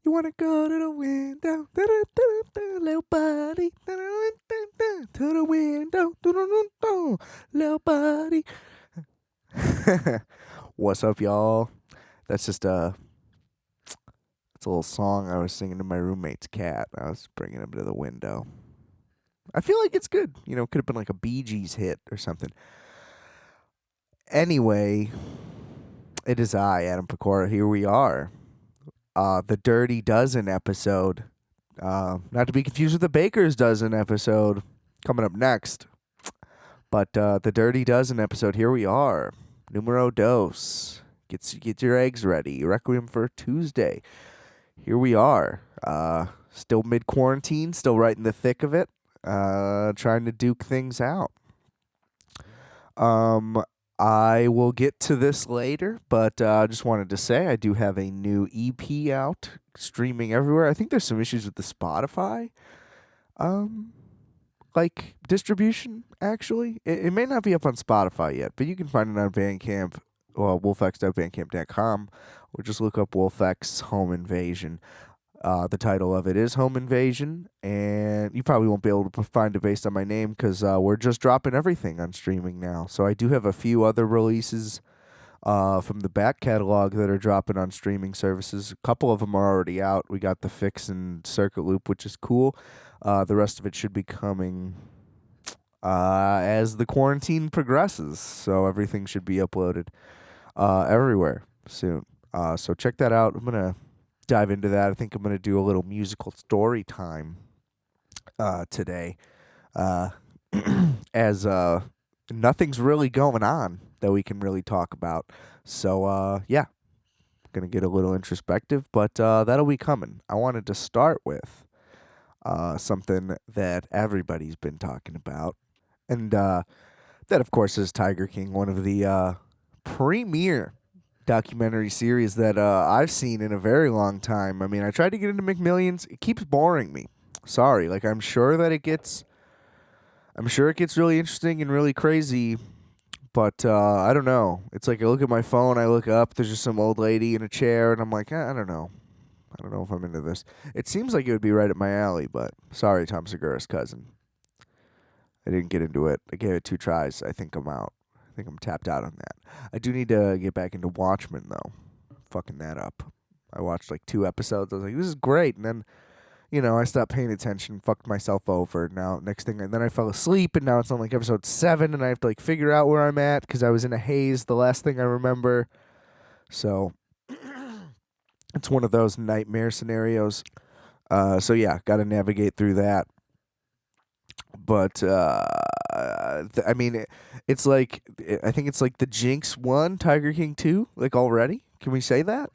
You wanna go to the window, little buddy, to the window, little buddy. What's up, y'all? That's just it's a little song I was singing to my roommate's cat. I was bringing him to the window. I feel like it's good. You know, could have been like a Bee Gees hit or something. Anyway, it is I, Adam Pecora. Here we are. The Dirty Dozen episode. Not to be confused with the Baker's Dozen episode coming up next. But the Dirty Dozen episode, here we are. Numero dos. Get your eggs ready. Requiem for Tuesday. Here we are. Still mid-quarantine, still right in the thick of it. Trying to duke things out. I will get to this later, but I just wanted to say I do have a new EP out, streaming everywhere. I think there's some issues with the Spotify, distribution, actually. It may not be up on Spotify yet, but you can find it on Bandcamp, wolfx.bandcamp.com, or just look up Wolfx Home Invasion. The title of it is Home Invasion, and you probably won't be able to find it based on my name because we're just dropping everything on streaming now. So I do have a few other releases from the back catalog that are dropping on streaming services. A couple of them are already out. We got The Fix and Circuit Loop, which is cool. The rest of it should be coming as the quarantine progresses, so everything should be uploaded everywhere soon. So check that out. I'm going to dive into that. I think I'm going to do a little musical story time today as nothing's really going on that we can really talk about. So, yeah, going to get a little introspective, but that'll be coming. I wanted to start with something that everybody's been talking about, and that, of course, is Tiger King, one of the premier documentary series that I've seen in a very long time. I mean, I tried to get into McMillions. It keeps boring me. Sorry. Like, I'm sure it gets really interesting and really crazy, but I don't know. It's like I look at my phone, I look up, there's just some old lady in a chair, and I'm like, I don't know. I don't know if I'm into this. It seems like it would be right up my alley, but sorry, Tom Segura's cousin. I didn't get into it. I gave it 2 tries. I think I'm out. I think I'm tapped out on that. I do need to get back into Watchmen, though. Fucking that up. I watched like 2 episodes. I was like, this is great. And then, I stopped paying attention, fucked myself over. Now, next thing, and then I fell asleep, and now it's on like episode 7, and I have to like figure out where I'm at because I was in a haze the last thing I remember. So, it's one of those nightmare scenarios. So, yeah, got to navigate through that. But I mean, it's like I think it's like the Jinx 1, Tiger King 2, like already. Can we say that?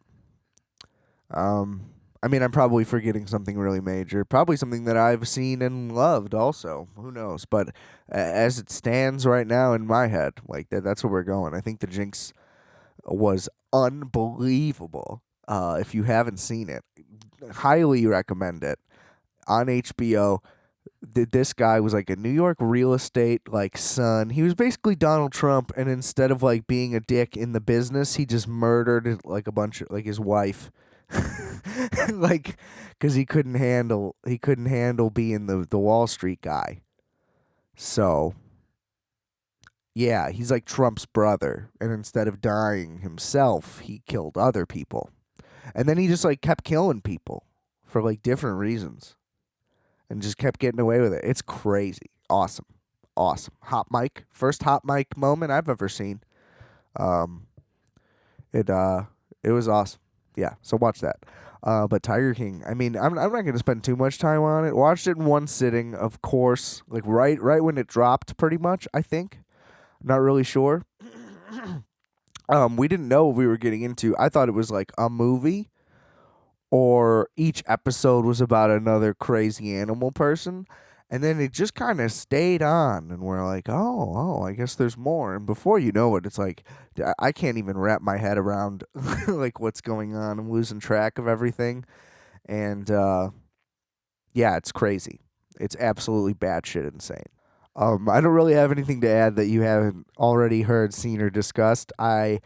I mean, I'm probably forgetting something really major. Probably something that I've seen and loved also. Who knows? But as it stands right now in my head, like that's where we're going. I think the Jinx was unbelievable. If you haven't seen it, highly recommend it. On HBO. This guy was like a New York real estate son. He was basically Donald Trump, and instead of like being a dick in the business, he just murdered like a bunch of his wife, like because he couldn't handle being the Wall Street guy. So yeah, he's like Trump's brother, and instead of dying himself, he killed other people, and then he just like kept killing people for like different reasons. And just kept getting away with it. It's crazy. Awesome. Hot mic. First hot mic moment I've ever seen. It was awesome. Yeah, so watch that. But Tiger King, I mean, I'm not going to spend too much time on it. Watched it in one sitting, of course. Like right when it dropped, pretty much, I think. Not really sure. We didn't know what we were getting into. I thought it was like a movie, or each episode was about another crazy animal person, and then it just kind of stayed on, and we're like, oh, I guess there's more. And before you know it, it's like I can't even wrap my head around like what's going on. I'm losing track of everything, and yeah, it's crazy. It's absolutely batshit insane. I don't really have anything to add that you haven't already heard, seen, or discussed. I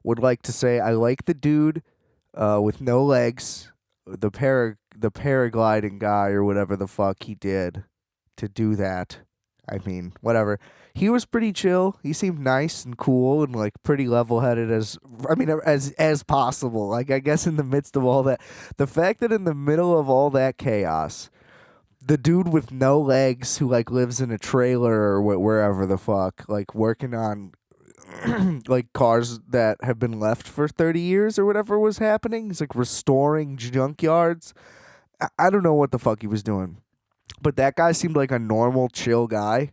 would like to say I like the dude with no legs. the paragliding guy or whatever the fuck he did to do that. I mean, whatever. He was pretty chill. He seemed nice and cool and like pretty level-headed as possible. Like I guess in the midst of all that, the fact that in the middle of all that chaos, the dude with no legs who like lives in a trailer or wherever the fuck, like working on like cars that have been left for 30 years or whatever was happening. He's like restoring junkyards. I don't know what the fuck he was doing, but that guy seemed like a normal, chill guy.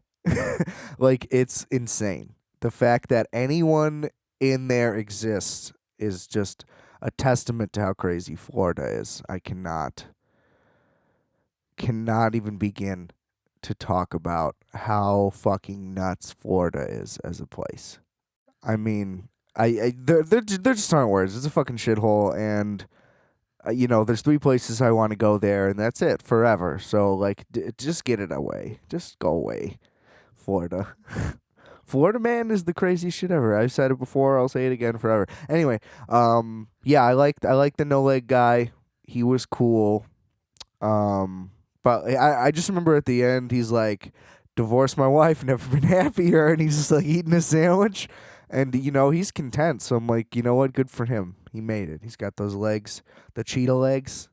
Like, it's insane. The fact that anyone in there exists is just a testament to how crazy Florida is. I cannot even begin to talk about how fucking nuts Florida is as a place. I mean, there just aren't words. It's a fucking shithole, and there's three places I want to go there, and that's it forever. So like, just get it away. Just go away, Florida. Florida man is the craziest shit ever. I've said it before. I'll say it again forever. Anyway, yeah, I like the no leg guy. He was cool. But I just remember at the end he's like, divorced my wife, never been happier, and he's just like eating a sandwich, and he's content. So I'm like, you know what? Good for him. He made it. He's got those legs, the cheetah legs.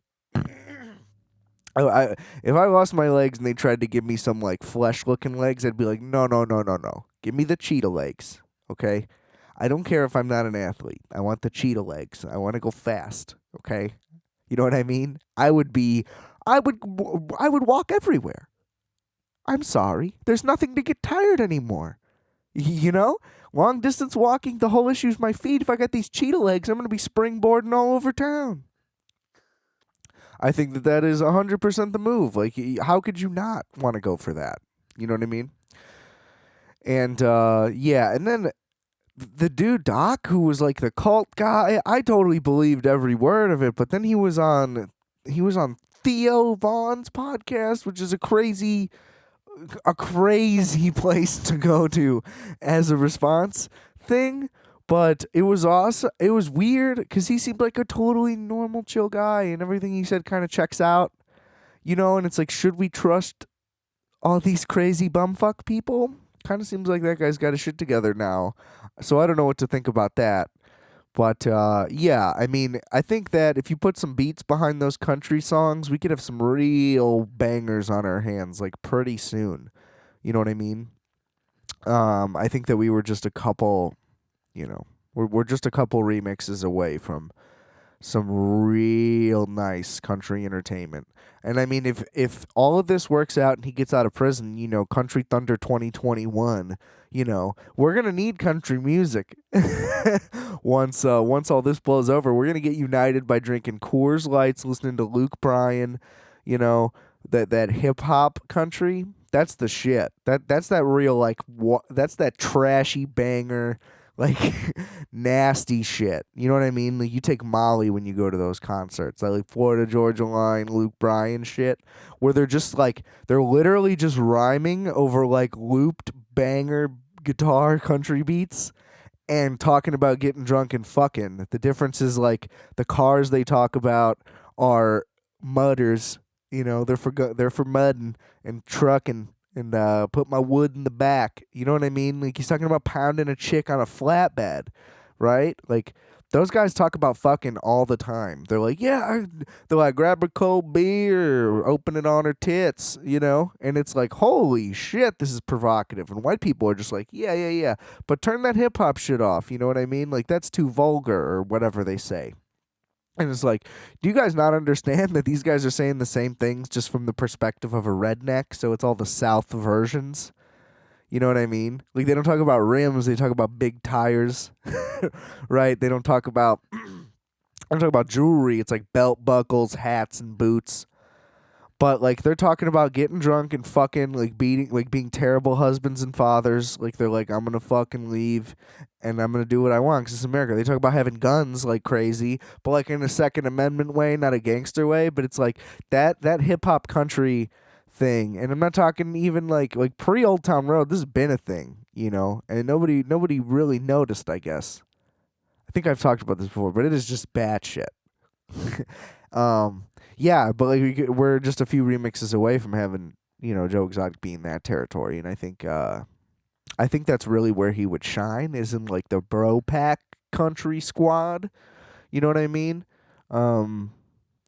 If I lost my legs and they tried to give me some like flesh looking legs, I'd be like, no, no, no, no, no. Give me the cheetah legs, okay? I don't care if I'm not an athlete. I want the cheetah legs. I want to go fast, okay? You know what I mean? I would walk everywhere. I'm sorry. There's nothing to get tired anymore. You know? Long distance walking, the whole issue is my feet. If I got these cheetah legs, I'm going to be springboarding all over town. I think that is 100% the move. Like, how could you not want to go for that? You know what I mean? And, yeah, and then the dude, Doc, who was like the cult guy, I totally believed every word of it, but then he was on Theo Vaughn's podcast, which is a crazy place to go to as a response thing. But it was awesome. It was weird because he seemed like a totally normal, chill guy, and everything he said kind of checks out, and it's like, should we trust all these crazy bumfuck people? Kind of seems like that guy's got his shit together now. So I don't know what to think about that. But yeah, I mean, I think that if you put some beats behind those country songs, we could have some real bangers on our hands, like, pretty soon. You know what I mean? I think that we were just a couple, we're just a couple remixes away from some real nice country entertainment. And I mean, if all of this works out and he gets out of prison, Country Thunder 2021, we're gonna need country music. Once all this blows over, we're gonna get united by drinking Coors Lights, listening to Luke Bryan, that hip hop country. That's the shit. That's that real, like, that's that trashy banger, like, nasty shit. You know what I mean? Like, you take Molly when you go to those concerts, like Florida Georgia Line, Luke Bryan shit, where they're literally just rhyming over like looped banger guitar country beats and talking about getting drunk and fucking. The difference is, like, the cars they talk about are mudders. They're for mudding and trucking and put my wood in the back. You know what I mean? Like, he's talking about pounding a chick on a flatbed, right? Like, those guys talk about fucking all the time. They're like, yeah, they're like, grab a cold beer, open it on her tits, And it's like, holy shit, this is provocative. And white people are just like, yeah, yeah, yeah. But turn that hip hop shit off. You know what I mean? Like, that's too vulgar, or whatever they say. And it's like, do you guys not understand that these guys are saying the same things just from the perspective of a redneck? So it's all the South versions. You know what I mean? Like, they don't talk about rims, they talk about big tires. Right? They don't talk about jewelry. It's like belt buckles, hats, and boots. But, like, they're talking about getting drunk and fucking, like, being terrible husbands and fathers. Like, they're like, I'm gonna fucking leave and I'm gonna do what I want because it's America. They talk about having guns like crazy, but, like, in a Second Amendment way, not a gangster way. But it's like that hip hop country thing. And I'm not talking even like pre Old Town Road. This has been a thing, and nobody really noticed, I guess. I think I've talked about this before, but it is just bad shit. Um, yeah, but like we're just a few remixes away from having Joe Exotic be in that territory, and I think that's really where he would shine is in like the bro pack country squad. You know what I mean? Um,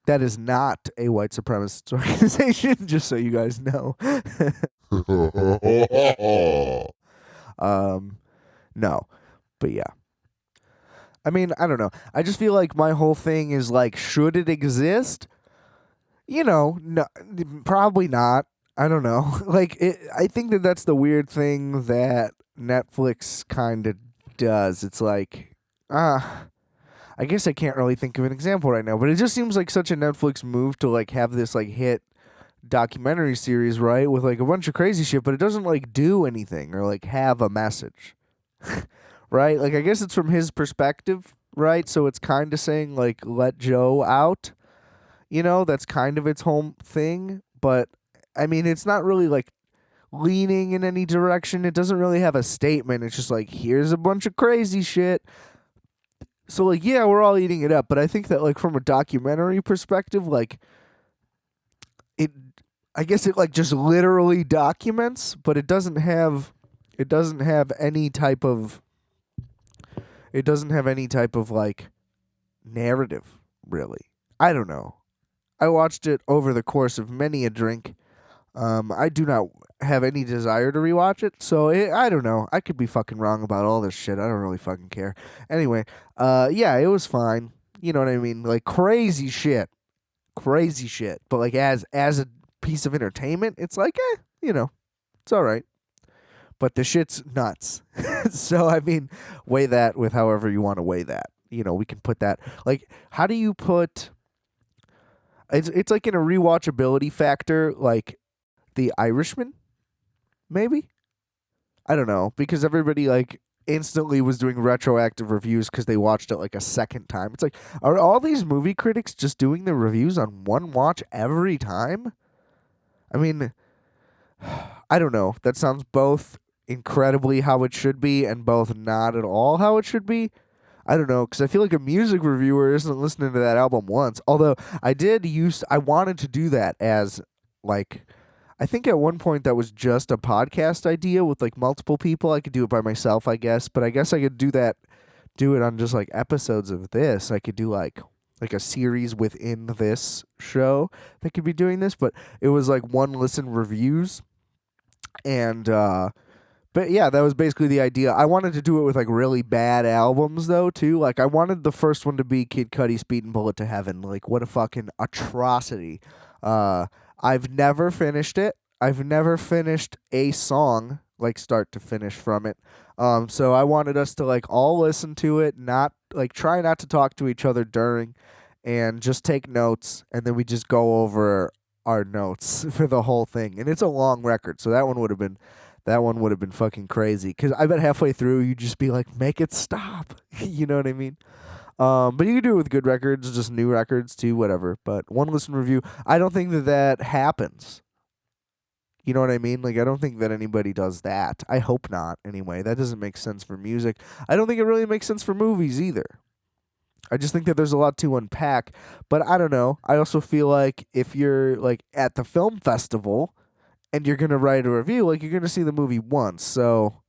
that is not a white supremacist organization, just so you guys know. um, no, but yeah. I mean, I don't know. I just feel like my whole thing is like, should it exist? No, probably not. I don't know. I think that that's the weird thing that Netflix kind of does. It's like, I guess I can't really think of an example right now, but it just seems like such a Netflix move to like have this like hit documentary series, right, with like a bunch of crazy shit, but it doesn't like do anything or like have a message, right? Like I guess it's from his perspective, right? So it's kind of saying like let Joe out, that's kind of its whole thing, but I mean, it's not really like leaning in any direction. It doesn't really have a statement. It's just like here's a bunch of crazy shit. So like yeah, we're all eating it up, but I think that like from a documentary perspective, like it I guess it like just literally documents, but it doesn't have any type of like narrative really. I don't know. I watched it over the course of many a drink. I do not have any desire to rewatch it, so I don't know. I could be fucking wrong about all this shit. I don't really fucking care. Anyway, yeah, it was fine. You know what I mean? Like crazy shit. But like as a piece of entertainment, it's like, it's all right. But the shit's nuts. So I mean, weigh that with however you want to weigh that. We can put that like how do you put it's like in a rewatchability factor, like The Irishman, maybe? I don't know, because everybody like instantly was doing retroactive reviews because they watched it like a second time. It's like, are all these movie critics just doing the reviews on one watch every time? I mean, I don't know. That sounds both incredibly how it should be and both not at all how it should be. I don't know, because I feel like a music reviewer isn't listening to that album once. Although I wanted to do that as like, I think at one point that was just a podcast idea with like multiple people. I could do it by myself, I guess, but I guess I could do it on just like episodes of this. I could do like a series within this show that could be doing this, but it was like one listen reviews and but yeah, that was basically the idea. I wanted to do it with like really bad albums though too. Like I wanted the first one to be Kid Cudi's "Speedin' Bullet to Heaven." Like what a fucking atrocity. I've never finished it. I've never finished a song like start to finish from it. So I wanted us to like all listen to it, not like try not to talk to each other during, and just take notes, and then we just go over our notes for the whole thing. And it's a long record, so that one would have been fucking crazy. Because I bet halfway through you'd just be like, make it stop. You know what I mean? But you can do it with good records, just new records too, whatever. But one listen review, I don't think that happens. You know what I mean? Like, I don't think that anybody does that. I hope not, anyway. That doesn't make sense for music. I don't think it really makes sense for movies either. I just think that there's a lot to unpack. But I don't know. I also feel like if you're, like, at the film festival and you're going to write a review, like, you're going to see the movie once. So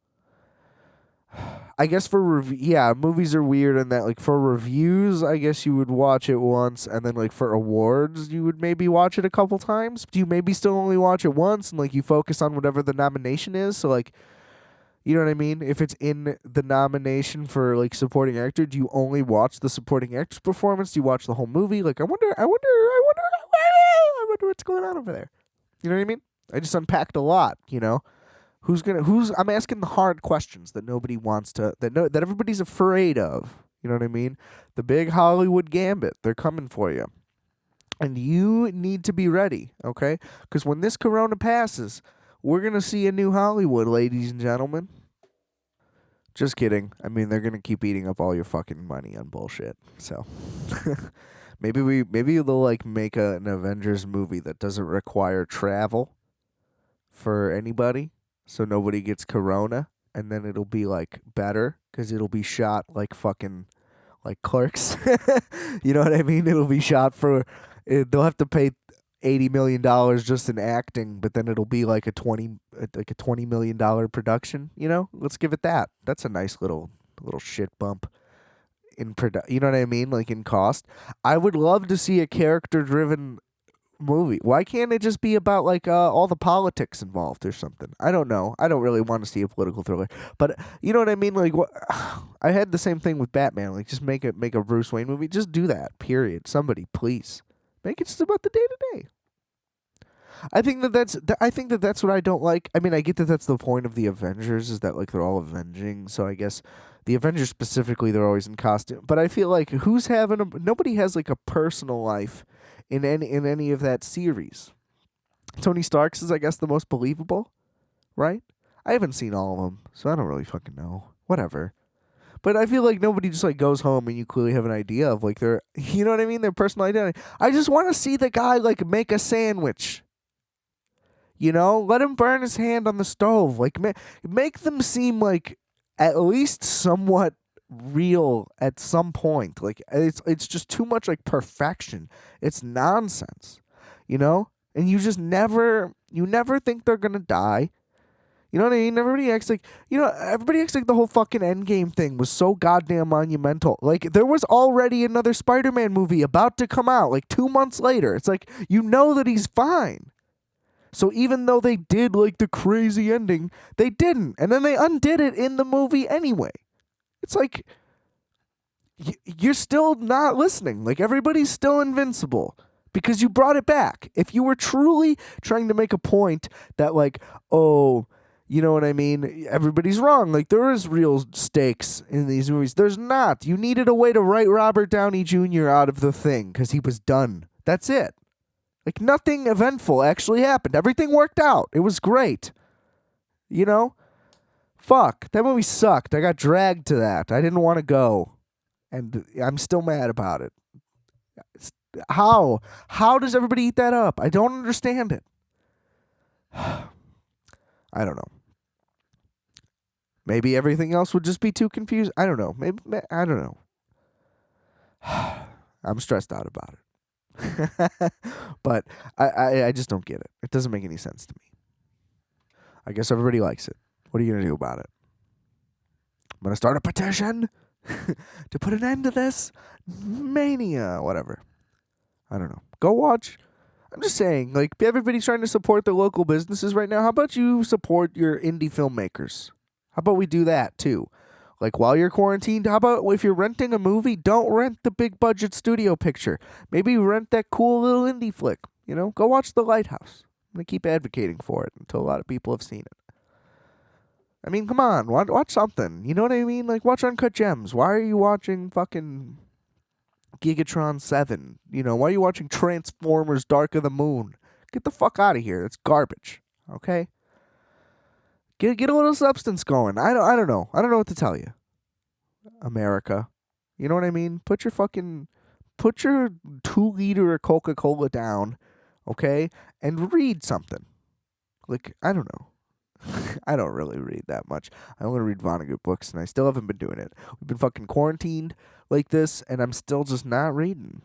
I guess for yeah, movies are weird in that like for reviews, I guess you would watch it once, and then like for awards, you would maybe watch it a couple times. Do you maybe still only watch it once, and like you focus on whatever the nomination is? So like, you know what I mean? If it's in the nomination for like supporting actor, do you only watch the supporting actor's performance? Do you watch the whole movie? Like, I wonder what's going on over there. You know what I mean? I just unpacked a lot. I'm asking the hard questions that nobody wants to that everybody's afraid of. You know what I mean? The big Hollywood gambit. They're coming for you. And you need to be ready, okay? Cuz when this corona passes, we're going to see a new Hollywood, ladies and gentlemen. Just kidding. I mean, they're going to keep eating up all your fucking money on bullshit. So maybe they'll like make an Avengers movie that doesn't require travel for anybody, so nobody gets corona, and then it'll be like better because it'll be shot like fucking like Clerks. You know what I mean? It'll be shot for. They'll have to pay $80 million just in acting, but then it'll be like a $20 million production. Let's give it that. That's a nice little shit bump in You know what I mean? Like in cost. I would love to see a character driven movie. Why can't it just be about like all the politics involved or something? I don't know. I don't really want to see a political thriller, but you know what I mean. Like what I had the same thing with Batman. Like just make a Bruce Wayne movie. Just do that. Period. Somebody please make it just about the day to day. I think that that's what I don't like. I mean, I get that that's the point of the Avengers is that like they're all avenging. So I guess the Avengers specifically they're always in costume. But I feel like nobody has like a personal life in any of that series. Tony Stark's is I guess the most believable, right? I haven't seen all of them, so I don't really fucking know. Whatever. But I feel like nobody just like goes home and you clearly have an idea of like their you know what I mean, their personal identity. I just want to see the guy like make a sandwich. Let him burn his hand on the stove. Like, make them seem like at least somewhat real at some point. Like, it's just too much like perfection. It's nonsense, And you never think they're gonna die. You know what I mean? Everybody acts like the whole fucking Endgame thing was so goddamn monumental. Like, there was already another Spider-Man movie about to come out, like 2 months later. It's like, that he's fine. So even though they did like the crazy ending, they didn't. And then they undid it in the movie anyway. It's like, you're still not listening. Like, everybody's still invincible because you brought it back. If you were truly trying to make a point that like, oh, you know what I mean? Everybody's wrong. Like, there is real stakes in these movies. There's not. You needed a way to write Robert Downey Jr. out of the thing because he was done. That's it. Like, nothing eventful actually happened. Everything worked out. It was great. Fuck. That movie sucked. I got dragged to that. I didn't want to go. And I'm still mad about it. How? How does everybody eat that up? I don't understand it. I don't know. Maybe everything else would just be too confused. I don't know. Maybe I don't know. I'm stressed out about it. But I just don't get it. It doesn't make any sense to me. I guess everybody likes it. What are you going to do about it? I'm going to start a petition to put an end to this mania. Whatever. I don't know. Go watch. I'm just saying, like, everybody's trying to support their local businesses right now. How about you support your indie filmmakers? How about we do that, too? Like, while you're quarantined, how about if you're renting a movie, don't rent the big budget studio picture. Maybe rent that cool little indie flick. Go watch The Lighthouse. I'm going to keep advocating for it until a lot of people have seen it. I mean, come on, watch something. You know what I mean? Like, watch Uncut Gems. Why are you watching fucking Gigatron 7? Why are you watching Transformers Dark of the Moon? Get the fuck out of here. That's garbage. Okay? Get a little substance going. I don't know. I don't know what to tell you. America. You know what I mean? Put your 2-liter of Coca-Cola down, okay? And read something. Like, I don't know. I don't really read that much. I only read Vonnegut books, and I still haven't been doing it. We've been fucking quarantined like this, and I'm still just not reading.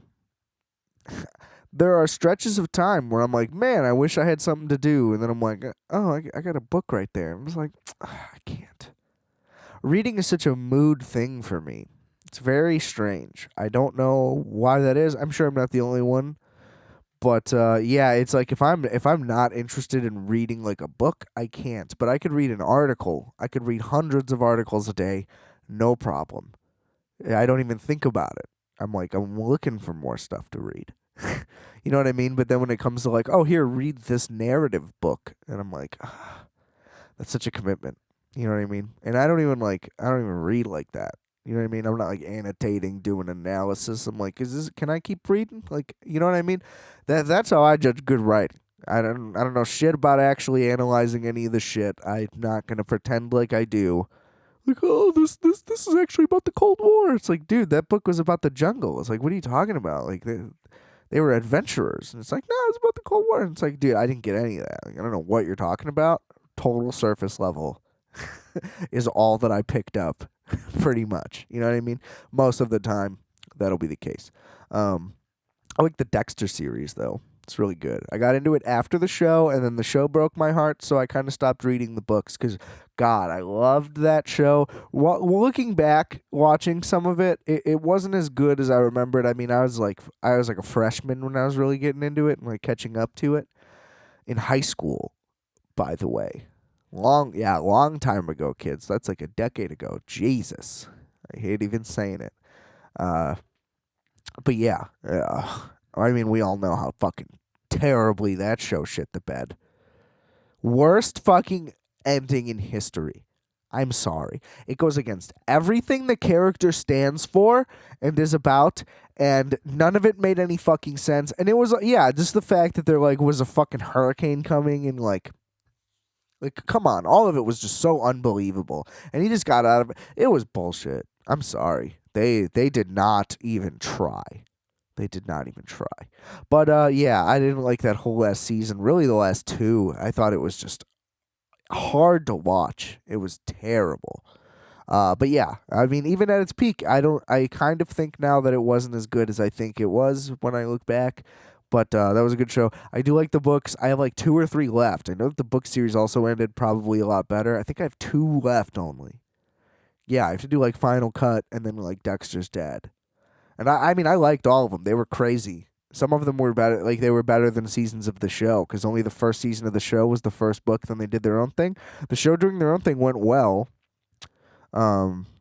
There are stretches of time where I'm like, man, I wish I had something to do. And then I'm like, oh, I got a book right there. I'm just like, I can't. Reading is such a mood thing for me. It's very strange. I don't know why that is. I'm sure I'm not the only one. But yeah, it's like if I'm not interested in reading like a book, I can't. But I could read an article. I could read hundreds of articles a day, no problem. I don't even think about it. I'm looking for more stuff to read. You know what I mean? But then when it comes to like, oh, here, read this narrative book, and I'm like, that's such a commitment. You know what I mean? And I don't even read like that. You know what I mean? I'm not like annotating, doing analysis. I'm like, can I keep reading? Like, you know what I mean? That's how I judge good writing. I don't know shit about actually analyzing any of the shit. I'm not gonna pretend like I do. Like, oh, this is actually about the Cold War. It's like, dude, that book was about the jungle. It's like, what are you talking about? Like, they were adventurers. And it's like, no, it's about the Cold War. And it's like, dude, I didn't get any of that. Like, I don't know what you're talking about. Total surface level is all that I picked up. pretty much. You know what I mean? Most of the time, that'll be the case. Um, I like the Dexter series though. It's really good. I got into it after the show, and then the show broke my heart, so I kind of stopped reading the books because, God, I loved that show. Looking back, watching some of it wasn't as good as I remembered. I mean, I was like a freshman when I was really getting into it and like catching up to it in high school. By the way, long time ago, kids. That's like a decade ago. Jesus, I hate even saying it. Uh, but yeah, I mean, we all know how fucking terribly that show shit the bed. Worst fucking ending in history. I'm sorry. It goes against everything the character stands for and is about, and none of it made any fucking sense. And it was, yeah, just the fact that there like was a fucking hurricane coming and like come on, all of it was just so unbelievable. And he just got out of it. It was bullshit. I'm sorry. They did not even try. They did not even try. But yeah, I didn't like that whole last season. Really, the last two, I thought it was just hard to watch. It was terrible. But yeah, I mean, even at its peak, I kind of think now that it wasn't as good as I think it was when I look back. But that was a good show. I do like the books. I have like two or three left. I know that the book series also ended probably a lot better. I think I have two left only. Yeah, I have to do like Final Cut and then like Dexter's Dead. And I mean, I liked all of them. They were crazy. Some of them were better, like they were better than seasons of the show, because only the first season of the show was the first book. Then they did their own thing. The show doing their own thing went well.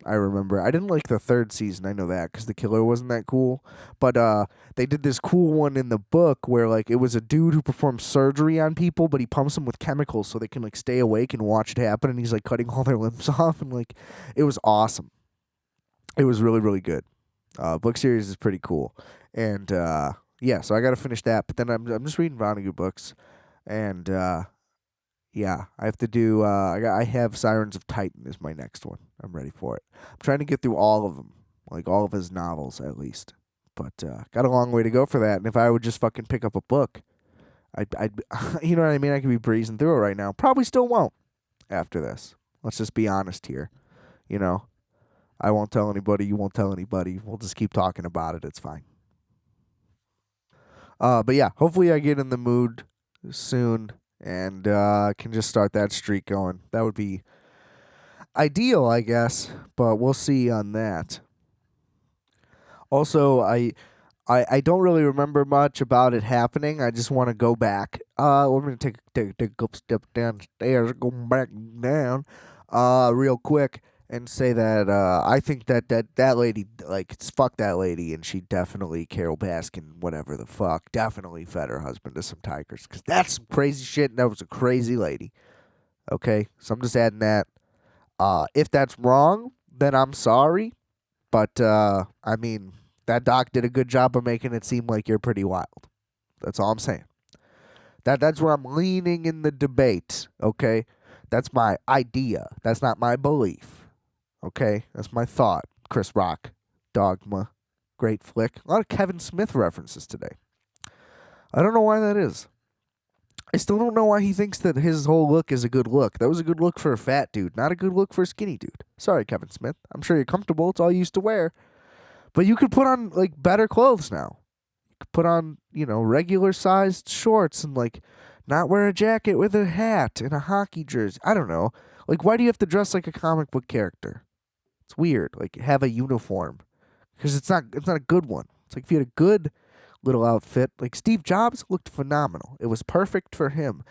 I remember I didn't like the third season. I know that because the killer wasn't that cool. But they did this cool one in the book where like it was a dude who performs surgery on people, but he pumps them with chemicals so they can like stay awake and watch it happen. And he's like cutting all their limbs off, and like it was awesome. It was really really good. Book series is pretty cool, and yeah, so I got to finish that. But then I'm just reading Vonnegut books, and yeah, I have to do. I have Sirens of Titan is my next one. I'm ready for it. I'm trying to get through all of them, like all of his novels at least. But got a long way to go for that. And if I would just fucking pick up a book, I'd you know what I mean? I could be breezing through it right now. Probably still won't after this. Let's just be honest here. You know, I won't tell anybody. You won't tell anybody. We'll just keep talking about it. It's fine. But yeah, hopefully I get in the mood soon and can just start that streak going. That would be ideal, I guess, but we'll see on that. Also, I don't really remember much about it happening. I just want to go back. We're gonna take a couple steps downstairs, go back down, real quick, and say that I think that lady, like, fuck that lady, and she definitely, Carol Baskin, whatever the fuck, definitely fed her husband to some tigers, because that's some crazy shit, and that was a crazy lady. Okay, so I'm just adding that. If that's wrong, then I'm sorry, but I mean, that doc did a good job of making it seem like you're pretty wild. That's all I'm saying. That's where I'm leaning in the debate. Okay, that's my idea. That's not my belief. Okay, that's my thought. Chris Rock, Dogma, great flick. A lot of Kevin Smith references today. I don't know why that is. I still don't know why he thinks that his whole look is a good look. That was a good look for a fat dude, not a good look for a skinny dude. Sorry, Kevin Smith. I'm sure you're comfortable. It's all you used to wear. But you could put on like better clothes now. You could put on, regular sized shorts and like not wear a jacket with a hat and a hockey jersey. I don't know. Like, why do you have to dress like a comic book character? It's weird. Like, have a uniform. Because it's not a good one. It's like if you had a good little outfit, like Steve Jobs looked phenomenal. It was perfect for him.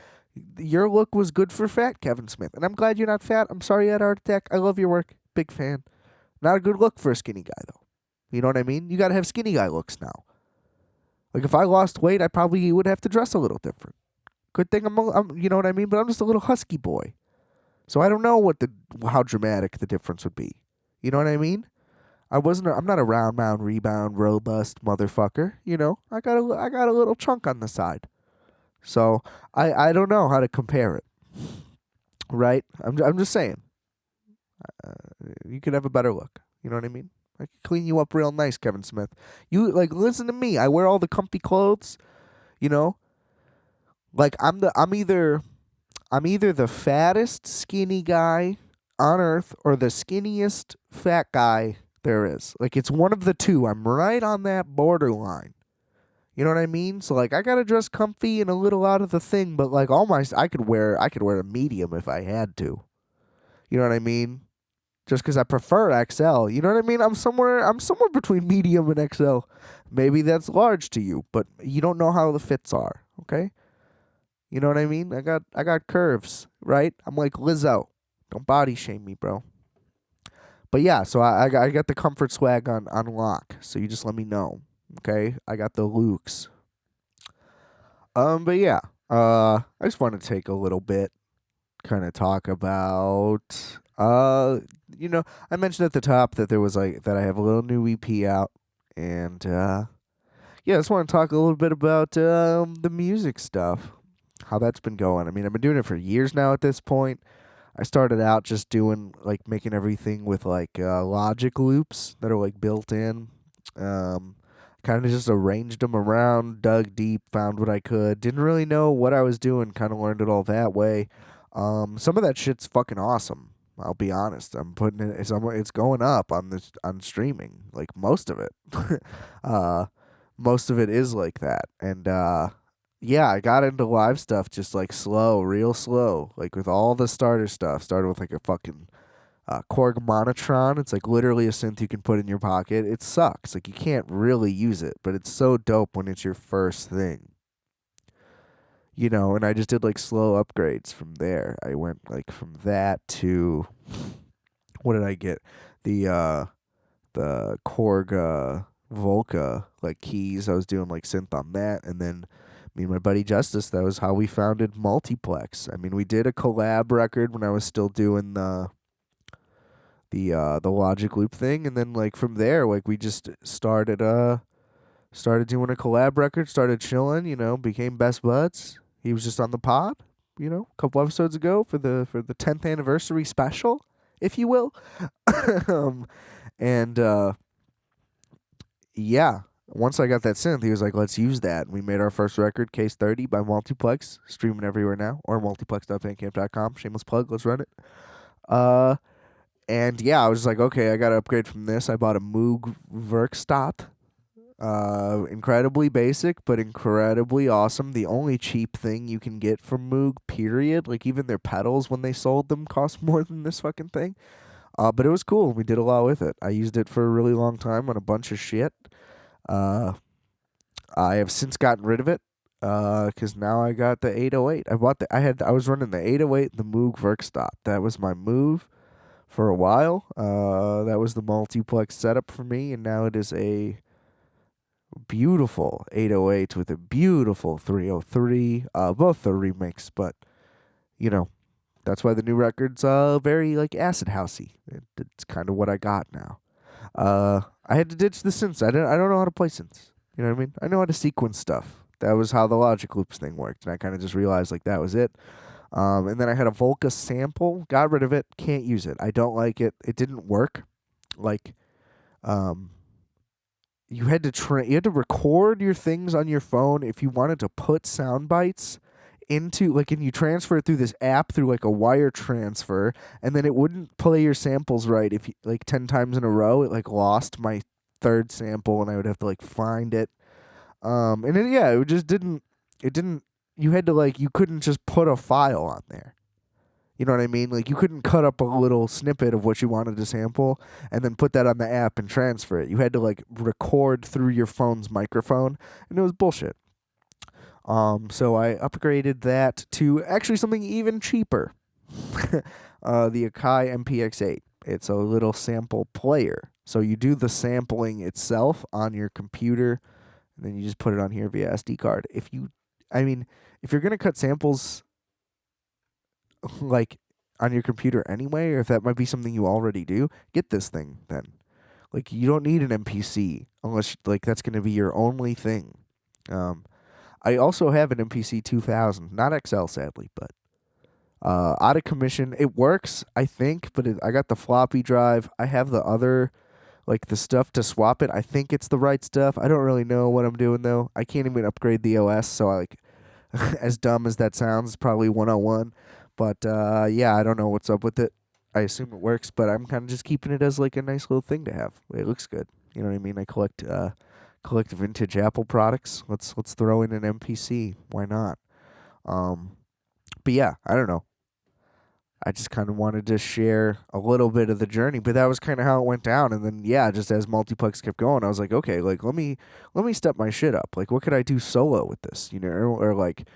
Your look was good for fat Kevin Smith. And I'm glad you're not fat. I'm sorry you had a heart attack. I love your work. Big fan. Not a good look for a skinny guy, though. You know what I mean? You got to have skinny guy looks now. Like, if I lost weight, I probably would have to dress a little different. Good thing I'm you know what I mean? But I'm just a little husky boy. So I don't know how dramatic the difference would be. You know what I mean? I'm not a round mound rebound robust motherfucker. I got a little chunk on the side. So I don't know how to compare it. Right? I'm just saying. You could have a better look. You know what I mean? I could clean you up real nice, Kevin Smith. You listen to me. I wear all the comfy clothes. You know, like I'm either the fattest skinny guy on earth or the skinniest fat guy there is. Like, it's one of the two. I'm right on that borderline. You know what I mean? So like, I gotta dress comfy and a little out of the thing, but like I could wear a medium if I had to. You know what I mean? Just because I prefer XL. You know what I mean? I'm somewhere between medium and XL. Maybe that's large to you, but you don't know how the fits are. Okay? You know what I mean? I got curves, right? I'm like Lizzo. Don't body shame me, bro. But yeah, so I got the comfort swag on lock. So you just let me know. Okay? I got the Lukes. But yeah. I just want to take a little bit, kind of talk about I mentioned at the top that there was like that I have a little new EP out, and yeah, I just want to talk a little bit about the music stuff, how that's been going. I mean, I've been doing it for years now at this point. I started out just doing like making everything with like logic loops that are like built in. Um, kind of just arranged them around, dug deep, found what I could. Didn't really know what I was doing. Kind of learned it all that way. Some of that shit's fucking awesome. I'll be honest. I'm putting it. It's going up on this on streaming. Like most of it. uh, most of it is like that. And yeah, I got into live stuff just like slow, real slow. Like with all the starter stuff. Started with like a fucking Korg Monotron. It's like literally a synth you can put in your pocket. It sucks. Like you can't really use it, but it's so dope when it's your first thing. And I just did like slow upgrades from there. I went like from that to what did I get? The Korg Volca like keys. I was doing like synth on that, and then me and my buddy Justice. That was how we founded Multiplex. I mean, we did a collab record when I was still doing the Logic Loop thing, and then like from there, like we just started doing a collab record, started chilling. Became best buds. He was just on the pod, a couple episodes ago for the 10th anniversary special, if you will. um, and yeah, once I got that synth, he was like, "Let's use that." And we made our first record, Case 30 by Multiplex, streaming everywhere now, or multiplex.bandcamp.com. Shameless plug. Let's run it. Uh, and yeah, I was just like, okay, I got to upgrade from this. I bought a Moog Werkstatt. Incredibly basic, but incredibly awesome. The only cheap thing you can get from Moog, period. Like, even their pedals, when they sold them, cost more than this fucking thing. But it was cool. We did a lot with it. I used it for a really long time on a bunch of shit. Uh, I have since gotten rid of it. Cause now I got the 808. I was running the 808, the Moog Werkstatt. That was my move for a while. That was the multiplex setup for me, and now it is a beautiful 808 with a beautiful 303. Both the remix, but you know, that's why the new record's very like acid housey. It's kind of what I got now. I had to ditch the synths. I don't know how to play synths. You know what I mean? I know how to sequence stuff. That was how the Logic Loops thing worked, and I kind of just realized like that was it. And then I had a Volca sample. Got rid of it. Can't use it. I don't like it. It didn't work. Like, um, you had to record your things on your phone if you wanted to put sound bites into like, and you transfer it through this app through like a wire transfer, and then it wouldn't play your samples right if you like 10 times in a row. It like lost my third sample, and I would have to like find it. And then yeah, it just didn't. It didn't. You had to like you couldn't just put a file on there. You know what I mean? Like you couldn't cut up a little snippet of what you wanted to sample and then put that on the app and transfer it. You had to like record through your phone's microphone, and it was bullshit. So I upgraded that to actually something even cheaper. The Akai MPX8. It's a little sample player. So you do the sampling itself on your computer, and then you just put it on here via SD card. If you're gonna cut samples like on your computer anyway, or if that might be something you already do, get this thing then. Like you don't need an MPC unless like that's gonna be your only thing. Um, I also have an MPC 2000, not XL sadly, but out of commission. It works, I think, but I got the floppy drive. I have the other, like the stuff to swap it. I think it's the right stuff. I don't really know what I'm doing though. I can't even upgrade the OS, so I like, as dumb as that sounds, probably 101. But yeah, I don't know what's up with it. I assume it works, but I'm kind of just keeping it as like a nice little thing to have. It looks good. You know what I mean? I collect vintage Apple products. Let's throw in an MPC. Why not? Um, but yeah, I don't know. I just kind of wanted to share a little bit of the journey, but that was kind of how it went down. And then yeah, just as multiplex kept going, I was like, okay, like let me step my shit up. Like, what could I do solo with this? Or like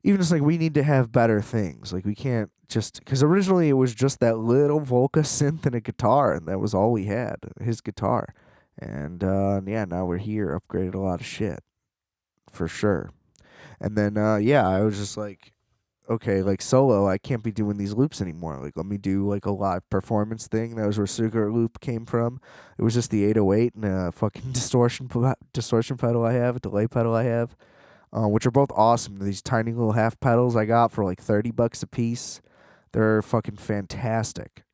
even just like we need to have better things. Like we can't just because originally it was just that little Volca synth and a guitar, and that was all we had. His guitar, and yeah, now we're here, upgraded a lot of shit for sure. And then yeah, I was just like, okay, like solo, I can't be doing these loops anymore. Like, let me do like a live performance thing. That was where Sugar Loop came from. It was just the 808 and a fucking distortion pedal I have, a delay pedal I have, which are both awesome. These tiny little half pedals I got for like $30 a piece. They're fucking fantastic.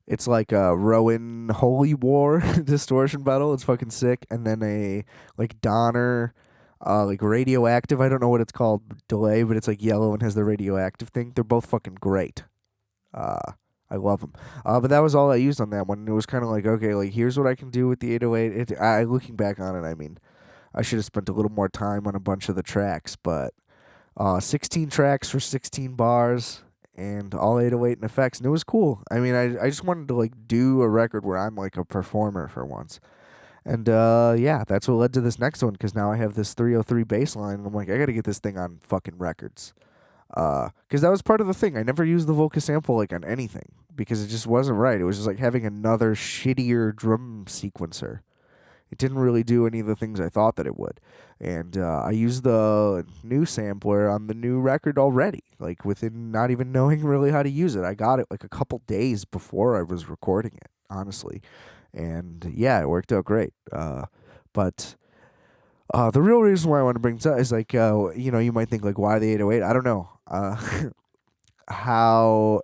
It's like a Rowan Holy War distortion pedal. It's fucking sick. And then a like Donner, like radioactive. I don't know what it's called, delay, but it's like yellow and has the radioactive thing. They're both fucking great. Uh, I love them. But that was all I used on that one. It was kind of like, okay, like here's what I can do with the 808. Looking back on it, I mean, I should have spent a little more time on a bunch of the tracks, but 16 tracks for 16 bars and all 808 and effects, and it was cool. I mean, I just wanted to like do a record where I'm like a performer for once. And yeah, that's what led to this next one because now I have this 303 bass line, and I'm like, I gotta get this thing on fucking records. Because that was part of the thing. I never used the Volca sample like on anything because it just wasn't right. It was just like having another shittier drum sequencer. It didn't really do any of the things I thought that it would. And I used the new sampler on the new record already, like within not even knowing really how to use it. I got it like a couple days before I was recording it, honestly. And yeah, it worked out great. But the real reason why I want to bring this up is like, you might think like, why the 808? I don't know. How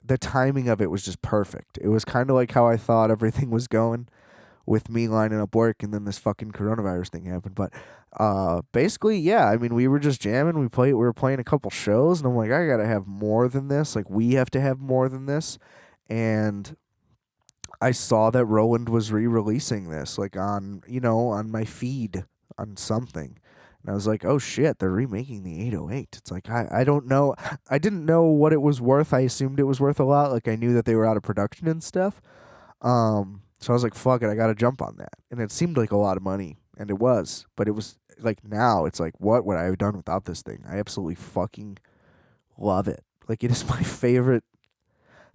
the timing of it was just perfect. It was kind of like how I thought everything was going with me lining up work, and then this fucking coronavirus thing happened. But basically, yeah, I mean, we were just jamming. We were playing a couple shows, and I'm like, I gotta have more than this. Like, we have to have more than this. And I saw that Roland was re-releasing this, like on my feed on something. And I was like, oh shit, they're remaking the 808. It's like, I don't know. I didn't know what it was worth. I assumed it was worth a lot. Like, I knew that they were out of production and stuff. So I was like, fuck it, I gotta jump on that. And it seemed like a lot of money, and it was. But it was like now it's like, what would I have done without this thing? I absolutely fucking love it. Like it is my favorite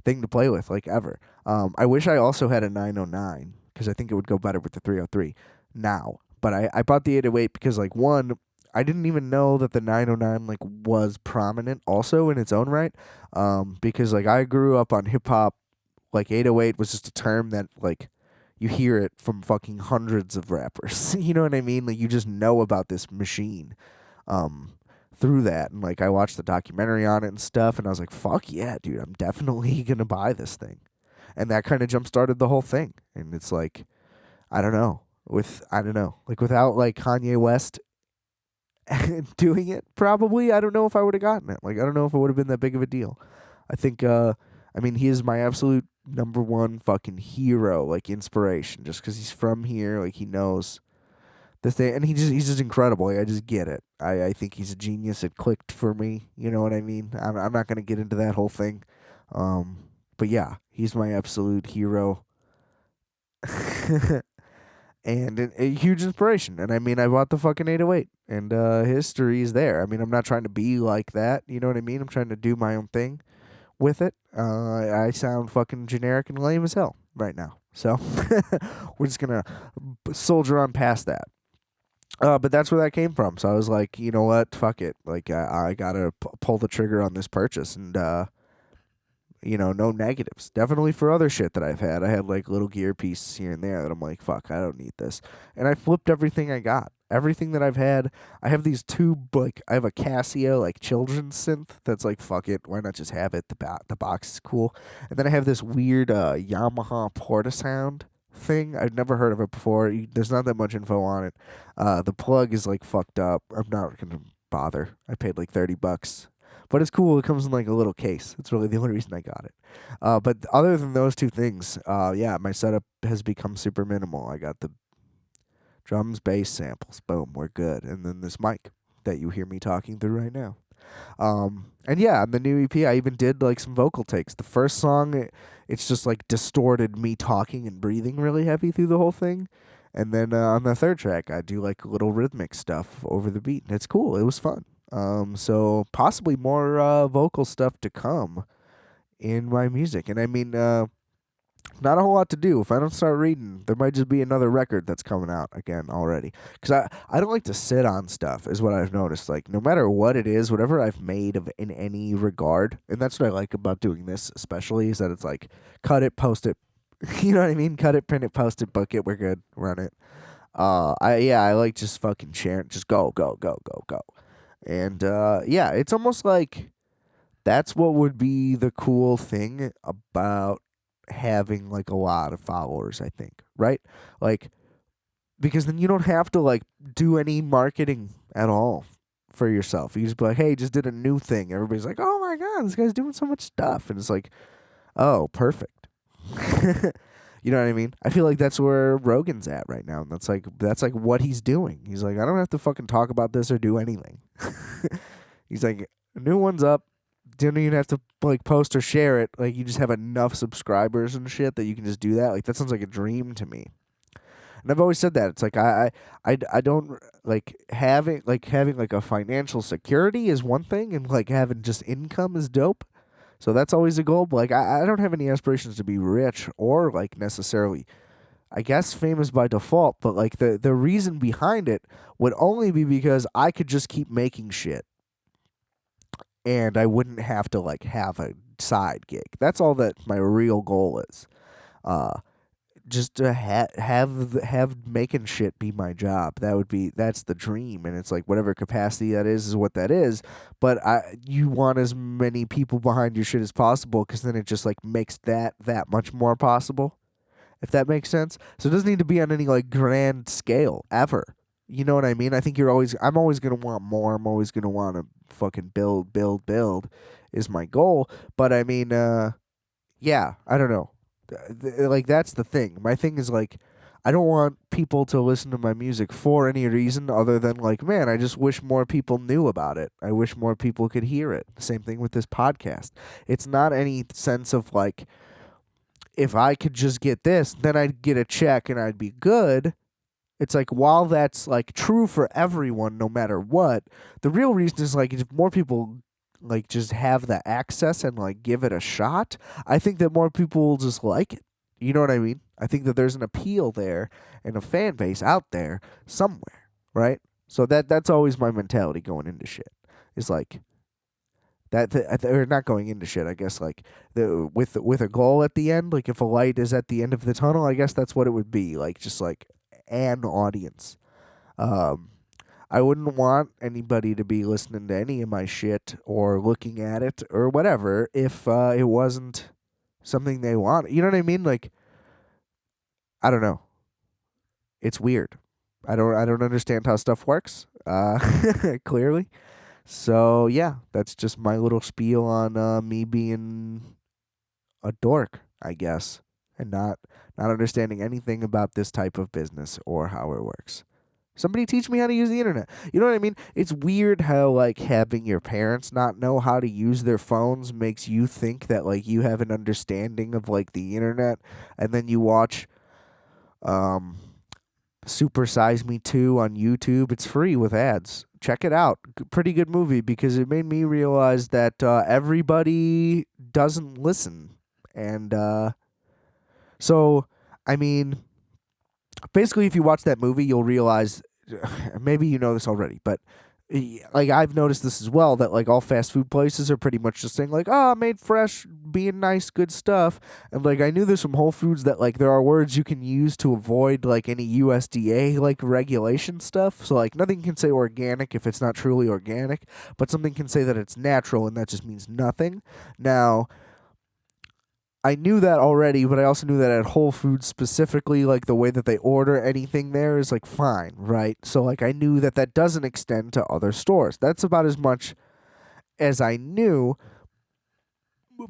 thing to play with, like ever. I wish I also had a 909 because I think it would go better with the 303 now. But I bought the 808 because like one, I didn't even know that the 909 like was prominent also in its own right. Because like I grew up on hip hop, like 808 was just a term that like you hear it from fucking hundreds of rappers. You know what I mean? Like you just know about this machine through that. And like I watched the documentary on it and stuff, and I was like, fuck yeah, dude, I'm definitely gonna buy this thing. And that kind of jump started the whole thing. And it's like, I don't know. I don't know. Like without like Kanye West doing it, probably I don't know if I would have gotten it. Like I don't know if it would have been that big of a deal. I think I mean he is my absolute number one fucking hero, like inspiration, just because he's from here, like he knows the thing, and he's just incredible. Like, I just get it. I think he's a genius. It clicked for me. You know what I mean? I'm not gonna get into that whole thing, but yeah, he's my absolute hero. And a huge inspiration. And I mean, I bought the fucking 808, and history is there. I mean, I'm not trying to be like that. You know what I mean? I'm trying to do my own thing with it. I sound fucking generic and lame as hell right now. So we're just gonna soldier on past that. But that's where that came from. So I was like, you know what? Fuck it. Like I gotta pull the trigger on this purchase, and no negatives. Definitely for other shit that I've had. I had like little gear pieces here and there that I'm like, fuck, I don't need this. And I flipped everything I got. Everything that I've had, I have these two, like, I have a Casio, like, children's synth that's like, fuck it, why not just have it? The box is cool. And then I have this weird Yamaha Portasound thing. I've never heard of it before. There's not that much info on it. The plug is, like, fucked up. I'm not going to bother. I paid like $30. But it's cool. It comes in like a little case. That's really the only reason I got it. But other than those two things, yeah, my setup has become super minimal. I got the drums, bass, samples. Boom, we're good. And then this mic that you hear me talking through right now. And yeah, on the new EP, I even did like some vocal takes. The first song, it's just like distorted me talking and breathing really heavy through the whole thing. And then on the third track, I do like little rhythmic stuff over the beat. And it's cool. It was fun. So possibly more vocal stuff to come in my music. And I mean, not a whole lot to do. If I don't start reading, there might just be another record that's coming out again already. Because I don't like to sit on stuff, is what I've noticed. Like, no matter what it is, whatever I've made of in any regard, and that's what I like about doing this especially, is that it's like, cut it, post it. You know what I mean? Cut it, print it, post it, book it, we're good, run it. I like just fucking sharing, just go, go, go, go, go. And yeah, it's almost like that's what would be the cool thing about having like a lot of followers, I think, right? Like, because then you don't have to like do any marketing at all for yourself. You just be like, hey, just did a new thing. Everybody's like, oh my God, this guy's doing so much stuff. And it's like, oh, perfect. You know what I mean? I feel like that's where Rogan's at right now. And that's like what he's doing. He's like, I don't have to fucking talk about this or do anything. He's like, a new one's up. Don't even have to like post or share it. Like, you just have enough subscribers and shit that you can just do that. Like, that sounds like a dream to me. And I've always said that. It's like I don't like having like a financial security is one thing, and like having just income is dope. So that's always a goal. But like I don't have any aspirations to be rich or like necessarily, I guess, famous by default. But like the reason behind it would only be because I could just keep making shit, and I wouldn't have to like have a side gig. That's all that my real goal is. Just to have making shit be my job. That's the dream, and it's like whatever capacity that is what that is. But you want as many people behind your shit as possible, because then it just like makes that much more possible. If that makes sense. So it doesn't need to be on any like grand scale ever. You know what I mean? I think I'm always gonna want more. I'm always gonna want to fucking build is my goal. But I mean, yeah, I don't know. Like, that's the thing. My thing is like, I don't want people to listen to my music for any reason other than like, man, I just wish more people knew about it. I wish more people could hear it. Same thing with this podcast. It's not any sense of like, if I could just get this, then I'd get a check and I'd be good. It's like, while that's like true for everyone, no matter what, the real reason is like, if more people like just have the access and like give it a shot, I think that more people will just like it. You know what I mean? I think that there's an appeal there and a fan base out there somewhere, right? So that's always my mentality going into shit. Is like that, or not going into shit. I guess like with a goal at the end. Like, if a light is at the end of the tunnel, I guess that's what it would be. Like, just like an audience. I wouldn't want anybody to be listening to any of my shit or looking at it or whatever if it wasn't something they want. You know what I mean? Like, I don't know. It's weird. I don't understand how stuff works. Clearly. So yeah, that's just my little spiel on me being a dork, I guess, and not understanding anything about this type of business or how it works. Somebody teach me how to use the internet. You know what I mean? It's weird how like having your parents not know how to use their phones makes you think that like you have an understanding of like the internet, and then you watch Super Size Me 2 on YouTube. It's free with ads. Check it out. Pretty good movie, because it made me realize that everybody doesn't listen. And so, I mean, basically, if you watch that movie, you'll realize, maybe you know this already, but like, I've noticed this as well, that like all fast food places are pretty much just saying like, oh, made fresh, being nice, good stuff. And like, I knew this from Whole Foods, that like there are words you can use to avoid like any USDA like regulation stuff. So like, nothing can say organic if it's not truly organic, but something can say that it's natural, and that just means nothing. Now, I knew that already, but I also knew that at Whole Foods specifically, like the way that they order anything there is like fine, right? So like, I knew that doesn't extend to other stores. That's about as much as I knew.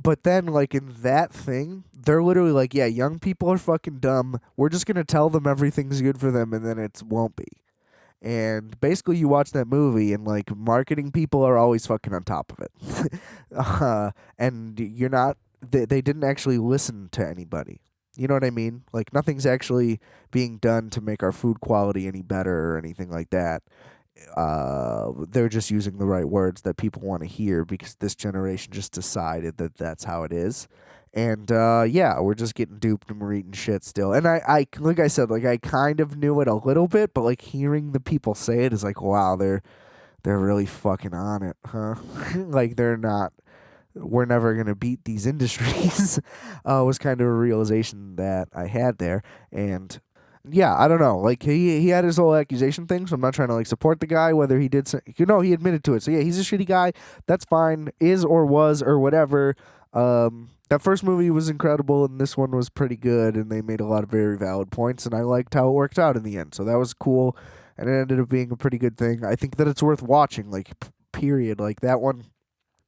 But then, like, in that thing, they're literally like, yeah, young people are fucking dumb. We're just going to tell them everything's good for them, and then it won't be. And basically, you watch that movie, and, like, marketing people are always fucking on top of it. And you're not, they didn't actually listen to anybody. You know what I mean? Like, nothing's actually being done to make our food quality any better or anything like that. They're just using the right words that people want to hear because this generation just decided that that's how it is. And yeah, we're just getting duped and we're eating shit still. And I like I said, like I kind of knew it a little bit, but like hearing the people say it is like, wow, they're really fucking on it, huh? Like they're not. We're never gonna beat these industries. Was kind of a realization that I had there, and yeah, I don't know. Like he had his whole accusation thing, so I'm not trying to like support the guy whether he did. He admitted to it. So yeah, he's a shitty guy. That's fine. Is or was or whatever. That first movie was incredible, and this one was pretty good, and they made a lot of very valid points, and I liked how it worked out in the end. So that was cool, and it ended up being a pretty good thing. I think that it's worth watching. Like period. Like that one.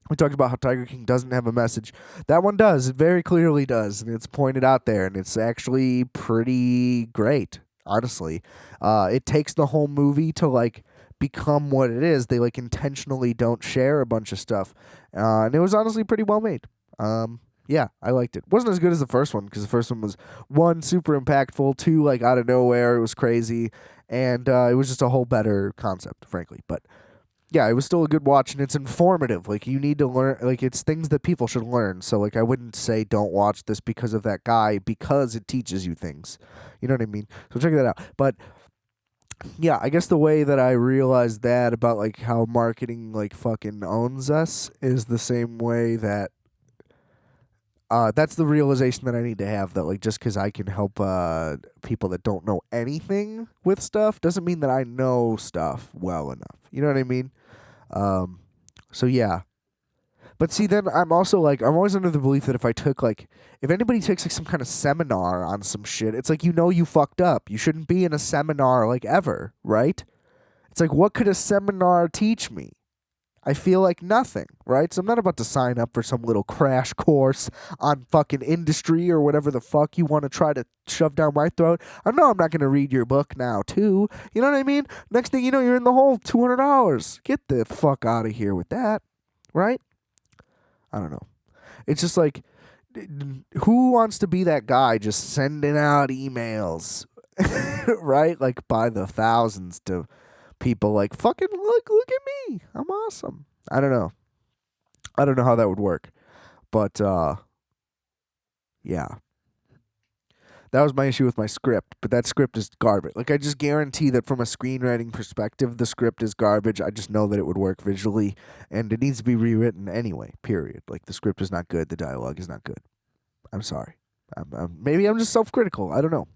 We talked about how Tiger King doesn't have a message. That one does. It very clearly does. And it's pointed out there. And it's actually pretty great, honestly. It takes the whole movie to, like, become what it is. They, like, intentionally don't share a bunch of stuff. And it was honestly pretty well made. Yeah, I liked it. Wasn't as good as the first one because the first one was, one, super impactful, two, like, out of nowhere. It was crazy. And it was just a whole better concept, frankly. But yeah, it was still a good watch, and it's informative. Like, you need to learn, like, it's things that people should learn. So, like, I wouldn't say don't watch this because of that guy, because it teaches you things. You know what I mean? So check that out. But yeah, I guess the way that I realized that about, like, how marketing, like, fucking owns us is the same way that that's the realization that I need to have, that like just because I can help people that don't know anything with stuff doesn't mean that I know stuff well enough. You know what I mean? So yeah. But see, then I'm also like, I'm always under the belief that if anybody takes like some kind of seminar on some shit, it's like, you fucked up. You shouldn't be in a seminar like ever, right? It's like, what could a seminar teach me? I feel like nothing, right? So I'm not about to sign up for some little crash course on fucking industry or whatever the fuck you want to try to shove down my throat. I know I'm not going to read your book now, too. You know what I mean? Next thing you know, you're in the hole, $200. Get the fuck out of here with that, right? I don't know. It's just like, who wants to be that guy just sending out emails, right? Like by the thousands to people like, fucking look at me. I'm awesome. I don't know. I don't know how that would work. But yeah. That was my issue with my script, but that script is garbage. Like I just guarantee that from a screenwriting perspective, the script is garbage. I just know that it would work visually and it needs to be rewritten anyway. Period. Like the script is not good, the dialogue is not good. I'm sorry. Maybe I'm just self-critical. I don't know.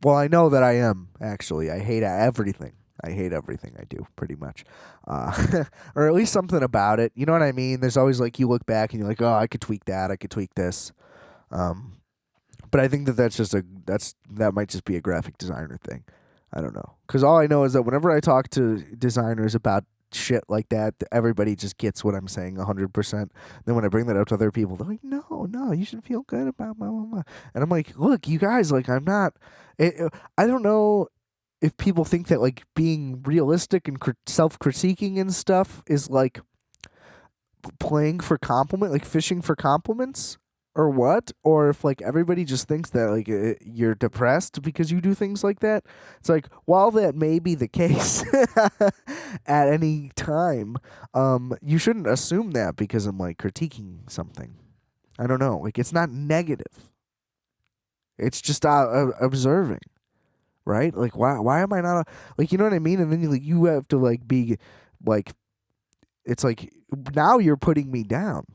Well, I know that I am, actually. I hate everything. I hate everything I do, pretty much. Or at least something about it. You know what I mean? There's always, like, you look back and you're like, oh, I could tweak that. I could tweak this. But I think that might just be a graphic designer thing. I don't know. Because all I know is that whenever I talk to designers about shit like that, everybody just gets what I'm saying 100%. Then when I bring that up to other people, they're like, no, you should feel good about blah, blah, blah. And I'm like, look, you guys, like, I'm not, I don't know if people think that, like, being realistic and self-critiquing and stuff is, like, playing for compliment, like, fishing for compliments or what, or if like everybody just thinks that like you're depressed because you do things like that. It's like, while that may be the case at any time, you shouldn't assume that because I'm like critiquing something. I don't know, like it's not negative, it's just observing, right? Like why am I not like, you know what I mean? And then you have to like be like, it's like now you're putting me down.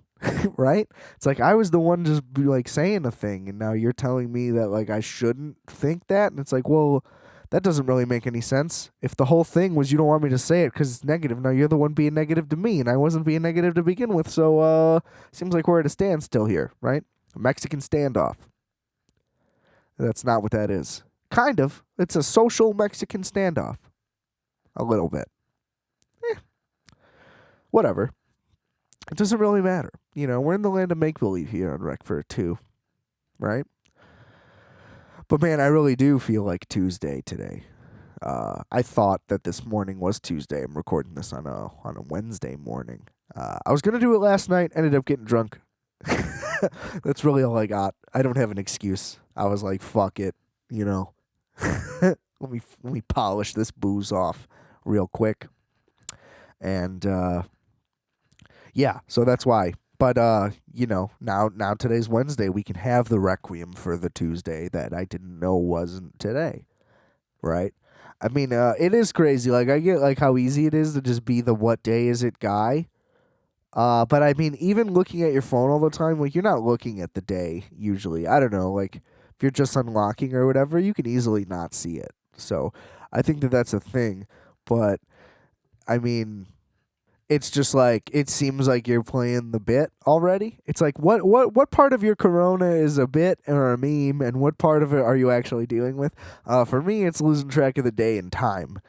Right? It's like I was the one just like saying a thing, and now you're telling me that like I shouldn't think that, and it's like, well, that doesn't really make any sense. If the whole thing was you don't want me to say it because it's negative, now you're the one being negative to me, and I wasn't being negative to begin with, so seems like we're at a standstill here, right? A Mexican standoff. That's not what that is. Kind of. It's a social Mexican standoff. A little bit. Whatever. It doesn't really matter. We're in the land of make-believe here on Rec for 2, right? But man, I really do feel like Tuesday today. I thought that this morning was Tuesday. I'm recording this on a Wednesday morning. I was gonna do it last night. Ended up getting drunk. That's really all I got. I don't have an excuse. I was like, fuck it. Let me polish this booze off real quick. And yeah, so that's why. But now today's Wednesday. We can have the Requiem for the Tuesday that I didn't know wasn't today, right? I mean, it is crazy. Like, I get like how easy it is to just be the what day is it guy. But I mean, even looking at your phone all the time, like, you're not looking at the day usually. I don't know, like, if you're just unlocking or whatever, you can easily not see it. So I think that that's a thing. But I mean, it's just like it seems like you're playing the bit already. It's like what part of your corona is a bit or a meme, and what part of it are you actually dealing with? For me, it's losing track of the day and time.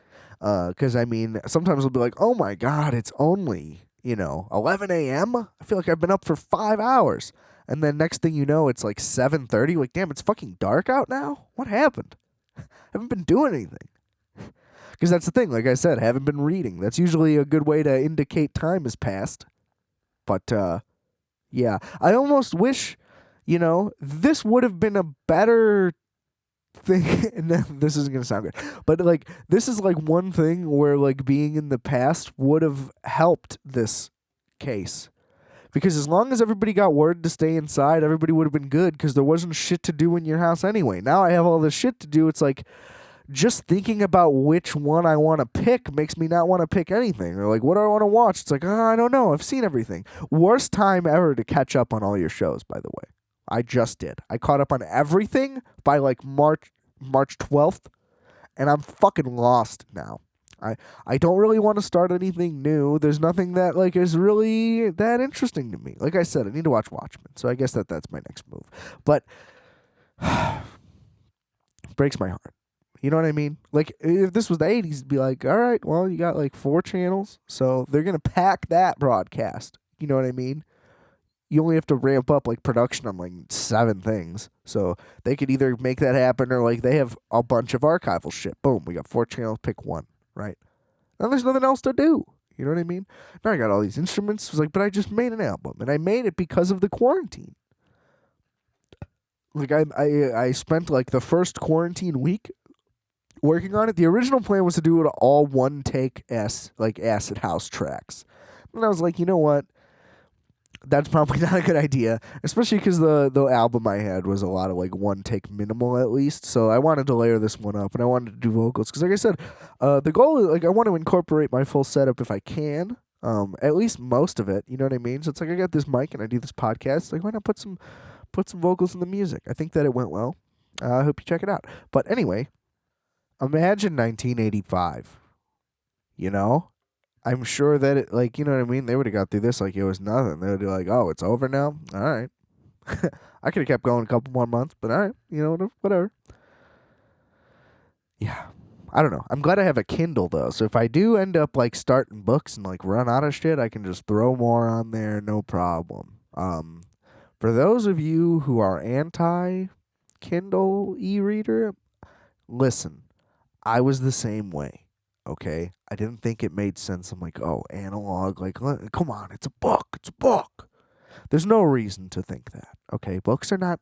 Because I mean, sometimes I'll be like, oh my god, it's only 11 a.m. I feel like I've been up for 5 hours, and then next thing you know, it's like 7:30. Like, damn, it's fucking dark out now. What happened? I haven't been doing anything. Because that's the thing, like I said, I haven't been reading. That's usually a good way to indicate time has passed. But, yeah. I almost wish, this would have been a better thing. And this isn't going to sound good. But, like, this is, like, one thing where, like, being in the past would have helped this case. Because as long as everybody got word to stay inside, everybody would have been good because there wasn't shit to do in your house anyway. Now I have all this shit to do. It's like, just thinking about which one I want to pick makes me not want to pick anything. Or like, what do I want to watch? It's like, I don't know. I've seen everything. Worst time ever to catch up on all your shows, by the way. I just did. I caught up on everything by like March 12th, and I'm fucking lost now. I don't really want to start anything new. There's nothing that like is really that interesting to me. Like I said, I need to watch Watchmen, so I guess that's my next move. But breaks my heart. You know what I mean? Like, if this was the 80s, it'd be like, all right, well, you got like 4 channels, so they're going to pack that broadcast. You know what I mean? You only have to ramp up like production on like 7 things. So they could either make that happen or like they have a bunch of archival shit. Boom, we got 4 channels, pick one, right? Now there's nothing else to do. You know what I mean? Now I got all these instruments. It was like, but I just made an album, and I made it because of the quarantine. Like, I spent like the first quarantine week working on it. The original plan was to do it all one take acid house tracks. And I was like, you know what? That's probably not a good idea, especially because the album I had was a lot of like one take minimal at least. So I wanted to layer this one up, and I wanted to do vocals because, like I said, the goal is like I want to incorporate my full setup if I can, at least most of it. You know what I mean? So it's like I got this mic and I do this podcast. Like, why not put some vocals in the music? I think that it went well. I hope you check it out. But anyway, imagine 1985. I'm sure that it, like, you know what I mean? They would have got through this like it was nothing. They would be like, oh, it's over now? All right. I could have kept going a couple more months, but all right, whatever. Yeah. I don't know. I'm glad I have a Kindle, though. So if I do end up, like, starting books and, like, run out of shit, I can just throw more on there, no problem. For those of you who are anti-Kindle e-reader, listen, I was the same way. Okay, I didn't think it made sense. I'm like, oh, analog, like, come on, it's a book. There's no reason to think that. Okay, books are not.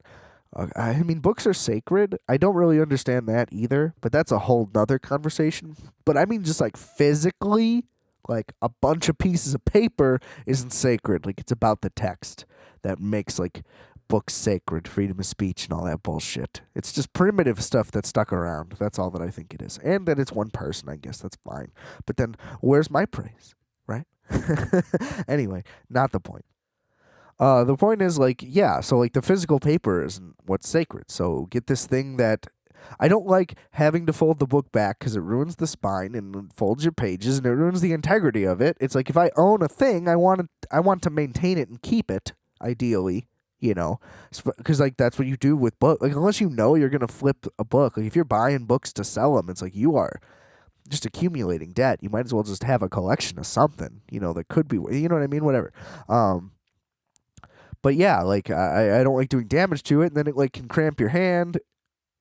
I mean, books are sacred. I don't really understand that either, but that's a whole nother conversation. But I mean, just like physically, like a bunch of pieces of paper isn't sacred. Like, it's about the text that makes like books sacred, freedom of speech, and all that bullshit. It's just primitive stuff that stuck around. That's all that I think it is. And that it's one person, I guess that's fine. But then, where's my praise, right? Anyway, not the point. The point is, like, yeah, so, like, the physical paper isn't what's sacred. So get this thing that I don't like having to fold the book back because it ruins the spine and it folds your pages and it ruins the integrity of it. It's like if I own a thing, I want to maintain it and keep it, ideally. Because like that's what you do with book. Like, unless you know you're gonna flip a book. Like, if you're buying books to sell them, it's like you are just accumulating debt. You might as well just have a collection of something, that could be, you know what I mean? Whatever. But yeah, like I don't like doing damage to it, and then it like can cramp your hand.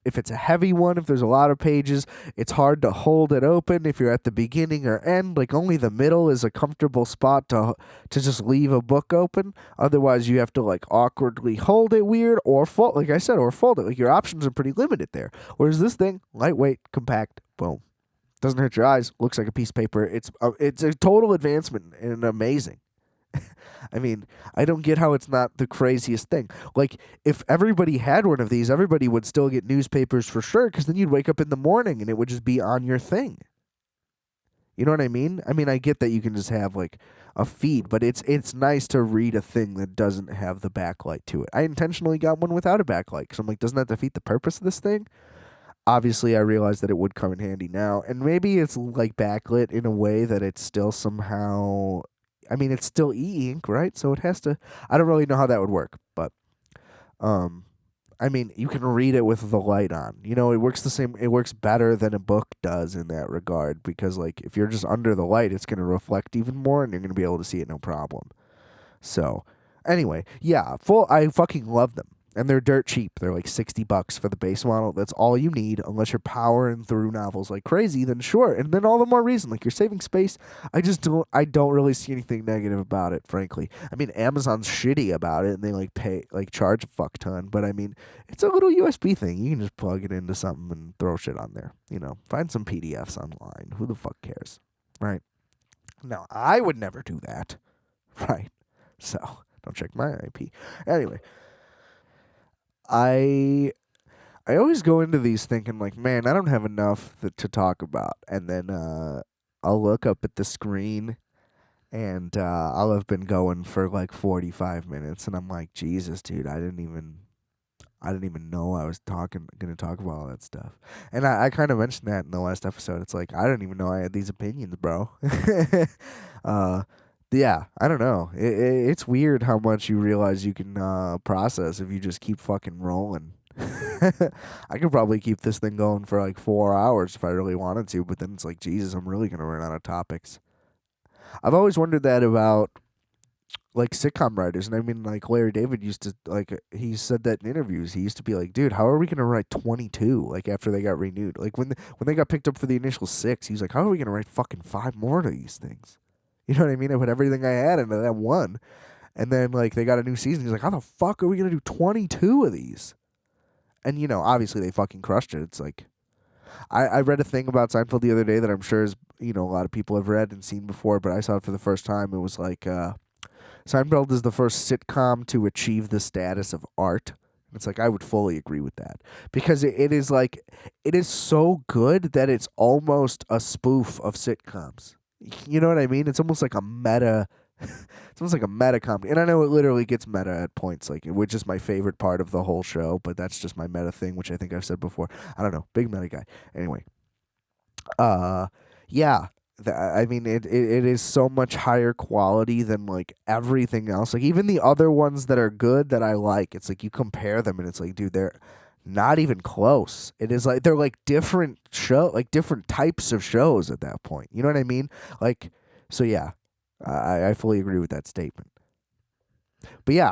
If it's a heavy one, if there's a lot of pages, it's hard to hold it open if you're at the beginning or end. Like only the middle is a comfortable spot to just leave a book open. Otherwise, you have to like awkwardly hold it weird or fold, like I said, or fold it. Like your options are pretty limited there. Whereas this thing, lightweight, compact, boom, doesn't hurt your eyes. Looks like a piece of paper. It's a total advancement and amazing. I mean, I don't get how it's not the craziest thing. Like, if everybody had one of these, everybody would still get newspapers for sure, because then you'd wake up in the morning and it would just be on your thing. You know what I mean? I mean, I get that you can just have, like, a feed, but it's nice to read a thing that doesn't have the backlight to it. I intentionally got one without a backlight, because I'm like, doesn't that defeat the purpose of this thing? Obviously, I realize that it would come in handy now, and maybe it's, like, backlit in a way that it's still somehow... I mean, it's still e-ink, right? So it has to... I don't really know how that would work, but... I mean, you can read it with the light on. It works the same... It works better than a book does in that regard, because, like, if you're just under the light, it's going to reflect even more, and you're going to be able to see it no problem. So, anyway, yeah, I fucking love them. And they're dirt cheap. They're like $60 for the base model. That's all you need, unless you're powering through novels like crazy. Then sure, and then all the more reason. Like you're saving space. I don't really see anything negative about it, frankly. I mean, Amazon's shitty about it, and they charge a fuck ton. But I mean, it's a little USB thing. You can just plug it into something and throw shit on there. Find some PDFs online. Who the fuck cares, right? Now I would never do that, right? So don't check my IP. Anyway. I always go into these thinking like, man, I don't have enough to talk about, and then I'll look up at the screen, and I'll have been going for like 45 minutes, and I'm like, Jesus, dude, I didn't even know I was gonna talk about all that stuff, and I kind of mentioned that in the last episode. It's like I didn't even know I had these opinions, bro. Yeah, I don't know. It's weird how much you realize you can process if you just keep fucking rolling. I could probably keep this thing going for like 4 hours if I really wanted to, but then it's like, Jesus, I'm really going to run out of topics. I've always wondered that about like sitcom writers, and I mean, like Larry David used to, like, he said that in interviews. He used to be like, dude, how are we going to write 22 like after they got renewed? Like when they got picked up for the initial 6, he was like, how are we going to write fucking 5 more of these things? You know what I mean? I put everything I had into that one. And then, like, they got a new season. He's like, how the fuck are we going to do 22 of these? And, obviously they fucking crushed it. It's like, I read a thing about Seinfeld the other day that I'm sure is, a lot of people have read and seen before, but I saw it for the first time. It was like, Seinfeld is the first sitcom to achieve the status of art. It's like, I would fully agree with that. Because it is like, it is so good that it's almost a spoof of sitcoms. You know what I mean? It's almost like a meta. It's almost like a meta comedy, and I know it literally gets meta at points, like, which is my favorite part of the whole show. But that's just my meta thing, which I think I've said before. I don't know, big meta guy. Anyway, yeah. I mean, it is so much higher quality than like everything else. Like even the other ones that are good that I like, it's like you compare them, and it's like, dude, they're not even close. It is like they're like different different types of shows at that point. You know what I mean? Like, so yeah, I fully agree with that statement. But yeah,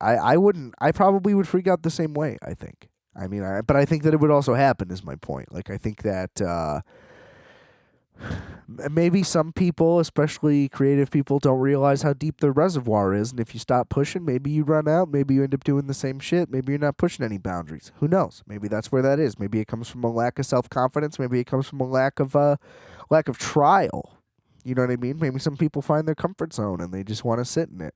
I wouldn't. I probably would freak out the same way. I think. I mean, but I think that it would also happen. Is my point. Like, I think that. Maybe some people, especially creative people, don't realize how deep the reservoir is, and if you stop pushing, maybe you run out, maybe you end up doing the same shit, maybe you're not pushing any boundaries. Who knows? Maybe that's where that is. Maybe it comes from a lack of self-confidence, maybe it comes from a lack of trial. You know what I mean? Maybe some people find their comfort zone and they just want to sit in it.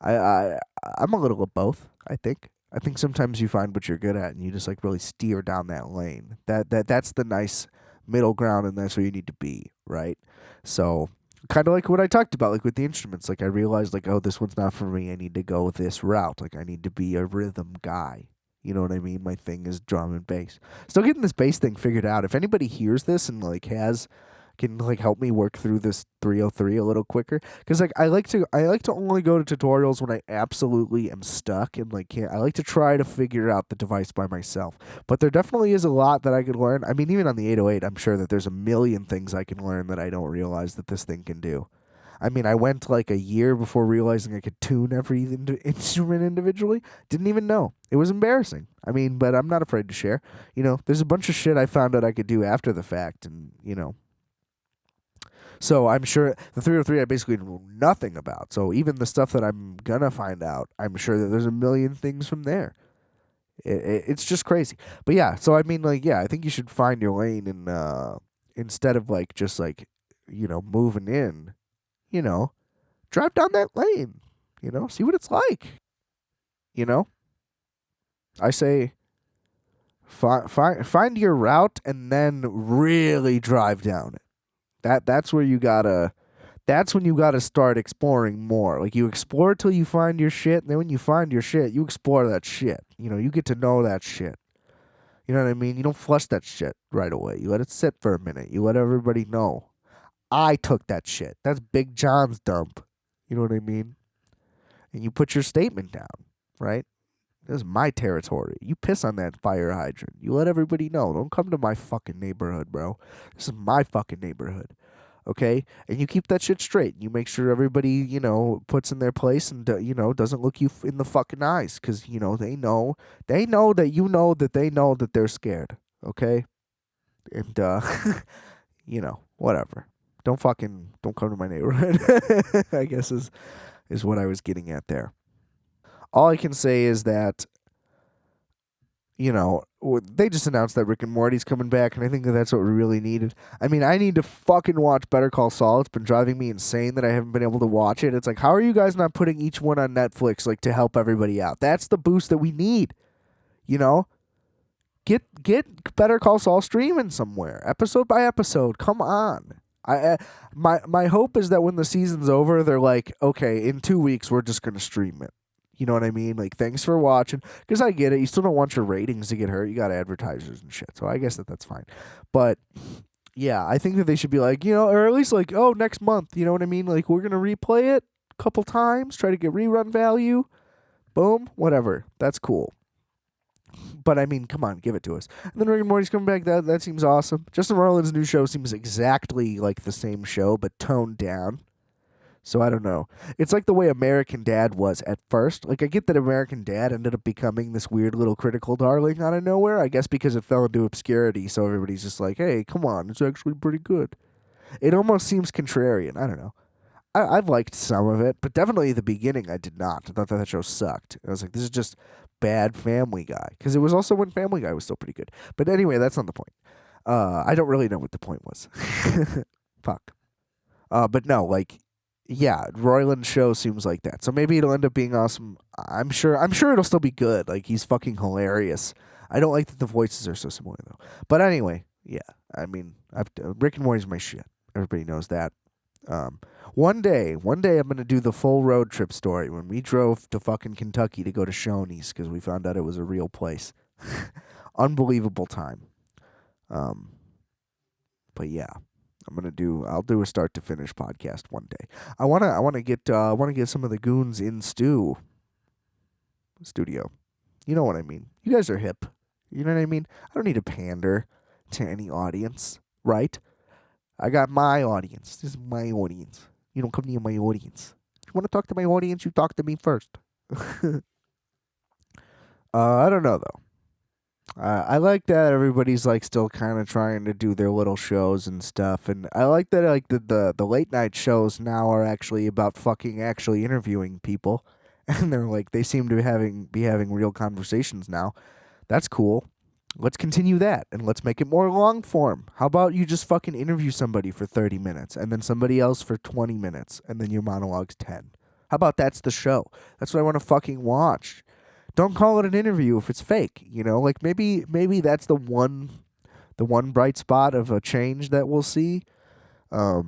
I'm a little of both, I think. I think sometimes you find what you're good at and you just like really steer down that lane. That's the nice middle ground, and that's where you need to be, right? So kind of like what I talked about, like with the instruments. Like I realized, like, oh, this one's not for me. I need to go this route. Like I need to be a rhythm guy. You know what I mean? My thing is drum and bass. Still getting this bass thing figured out. If anybody hears this and like has can like help me work through this 303 a little quicker. Because like I like to only go to tutorials when I absolutely am stuck and like can't. I like to try to figure out the device by myself. But there definitely is a lot that I could learn. I mean, even on the 808, I'm sure that there's a million things I can learn that I don't realize that this thing can do. I mean, I went like a year before realizing I could tune every instrument individually. Didn't even know. It was embarrassing. I mean, but I'm not afraid to share. There's a bunch of shit I found out I could do after the fact, and. So I'm sure the 303 I basically know nothing about. So even the stuff that I'm gonna find out, I'm sure that there's a million things from there. It's just crazy. But yeah, so I mean, like, yeah, I think you should find your lane and instead of like just like moving in, you know, drive down that lane. See what it's like. You know, I say find your route and then really drive down it. That's where you gotta. That's when you gotta start exploring more. Like you explore till you find your shit, and then when you find your shit, you explore that shit. You get to know that shit. You know what I mean? You don't flush that shit right away. You let it sit for a minute. You let everybody know. I took that shit. That's Big John's dump. You know what I mean? And you put your statement down, right? This is my territory. You piss on that fire hydrant. You let everybody know. Don't come to my fucking neighborhood, bro. This is my fucking neighborhood. Okay? And you keep that shit straight. You make sure everybody, puts in their place and, doesn't look you in the fucking eyes. Because, they know that you know that they know that they're scared. Okay? And, whatever. Don't come to my neighborhood. I guess is what I was getting at there. All I can say is that they just announced that Rick and Morty's coming back, and I think that that's what we really needed. I mean, I need to fucking watch Better Call Saul. It's been driving me insane that I haven't been able to watch it. It's like, how are you guys not putting each one on Netflix, like, to help everybody out? That's the boost that we need, you know? Get Better Call Saul streaming somewhere, episode by episode. Come on. My hope is that when the season's over, they're like, okay, in 2 weeks we're just gonna stream it. You know what I mean? Like, thanks for watching. Because I get it. You still don't want your ratings to get hurt. You got advertisers and shit. So I guess that's fine. But yeah, I think that they should be like, or at least like, oh, next month. You know what I mean? Like, we're gonna replay it a couple times, try to get rerun value. Boom, whatever. That's cool. But I mean, come on, give it to us. And then Rick and Morty's coming back. That seems awesome. Justin Roiland's new show seems exactly like the same show, but toned down. So I don't know. It's like the way American Dad was at first. Like, I get that American Dad ended up becoming this weird little critical darling out of nowhere. I guess because it fell into obscurity, so everybody's just like, hey, come on, it's actually pretty good. It almost seems contrarian. I don't know. I've liked some of it, but definitely the beginning I did not. I thought that show sucked. I was like, this is just bad Family Guy. Because it was also when Family Guy was still pretty good. But anyway, that's not the point. I don't really know what the point was. Fuck. But no, like, yeah, Roiland's show seems like that. So maybe it'll end up being awesome. I'm sure it'll still be good. Like, he's fucking hilarious. I don't like that the voices are so similar though. But anyway, yeah. I mean, Rick and Morty's my shit. Everybody knows that. One day I'm gonna do the full road trip story when we drove to fucking Kentucky to go to Shoney's because we found out it was a real place. Unbelievable time. But yeah. I'll do a start to finish podcast one day. I wanna get some of the goons in studio. You know what I mean. You guys are hip. You know what I mean? I don't need to pander to any audience, right? I got my audience. This is my audience. You don't come near my audience. If you want to talk to my audience, you talk to me first. I don't know though. I like that everybody's like still kind of trying to do their little shows and stuff, and I like that like the late night shows now are actually about fucking actually interviewing people, and they're like they seem to be having real conversations now. That's cool. Let's continue that and let's make it more long form. How about you just fucking interview somebody for 30 minutes and then somebody else for 20 minutes and then your monologue's 10? How about that's the show? That's what I want to fucking watch. Don't call it an interview if it's fake, Like maybe that's the one bright spot of a change that we'll see. That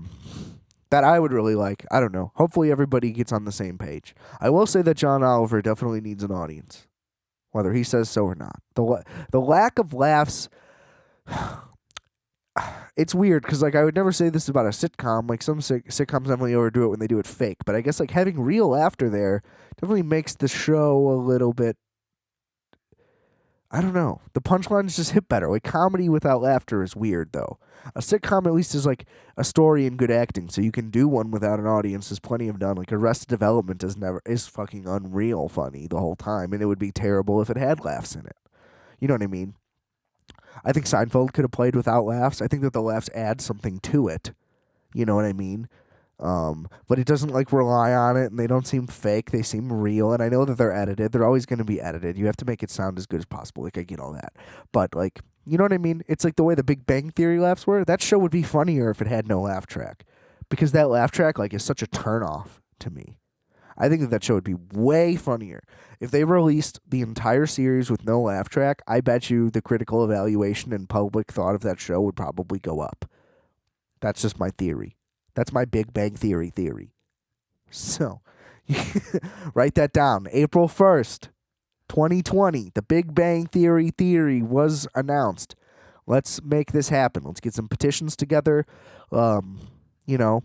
I would really like. I don't know. Hopefully everybody gets on the same page. I will say that John Oliver definitely needs an audience, whether he says so or not. The lack of laughs it's weird because like I would never say this about a sitcom. Like some sitcoms definitely overdo it when they do it fake, but I guess like having real laughter there definitely makes the show a little bit. I don't know. The punchlines just hit better. Like comedy without laughter is weird though. A sitcom at least is like a story and good acting, so you can do one without an audience. There's plenty of done. Like Arrested Development is fucking unreal funny the whole time, and it would be terrible if it had laughs in it. You know what I mean? I think Seinfeld could have played without laughs. I think that the laughs add something to it. You know what I mean? But it doesn't like rely on it, and they don't seem fake. They seem real, and I know that they're edited. They're always going to be edited. You have to make it sound as good as possible. Like I get all that, but like you know what I mean? It's like the way the Big Bang Theory laughs were. That show would be funnier if it had no laugh track, because that laugh track like is such a turnoff to me. I think that show would be way funnier if they released the entire series with no laugh track. I bet you the critical evaluation and public thought of that show would probably go up. That's just my theory. That's my Big Bang Theory. So, write that down. April 1st, 2020, the Big Bang Theory was announced. Let's make this happen. Let's get some petitions together, you know,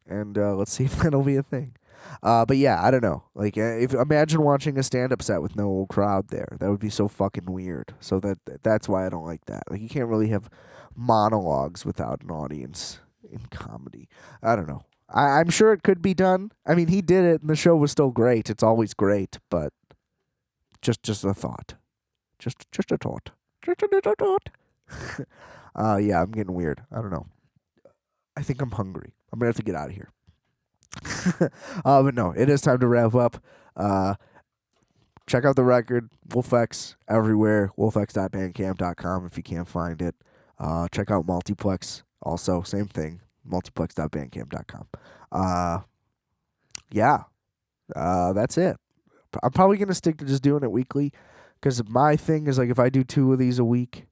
and let's see if that'll be a thing. But yeah, I don't know. Like, if imagine watching a stand-up set with no crowd there. That would be so fucking weird. So that's why I don't like that. Like, you can't really have monologues without an audience in comedy. I don't know. I'm sure it could be done. I mean, he did it, and the show was still great. It's always great, but just a thought. Just a thought. Just a little thought. Yeah, I'm getting weird. I don't know. I think I'm hungry. I'm gonna have to get out of here. But no, it is time to wrap up. Check out the record, Wolfx everywhere, wolfx.bandcamp.com if you can't find it. Check out Multiplex, also, same thing, multiplex.bandcamp.com. Yeah, that's it. I'm probably going to stick to just doing it weekly, because my thing is, like, if I do 2 of these a week,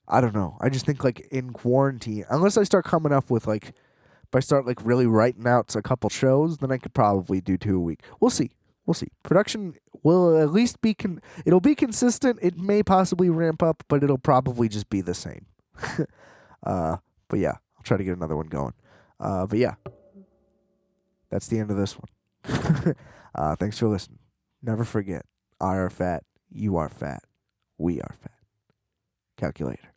I don't know. I just think, like, in quarantine, unless I start coming up with, like, if I start, like, really writing out a couple shows, then I could probably do 2 a week. We'll see. We'll see. Production will at least be it'll be consistent. It may possibly ramp up, but it'll probably just be the same. But yeah, I'll try to get another one going. But yeah, that's the end of this one. Thanks for listening. Never forget, I are fat, you are fat, we are fat. Calculator.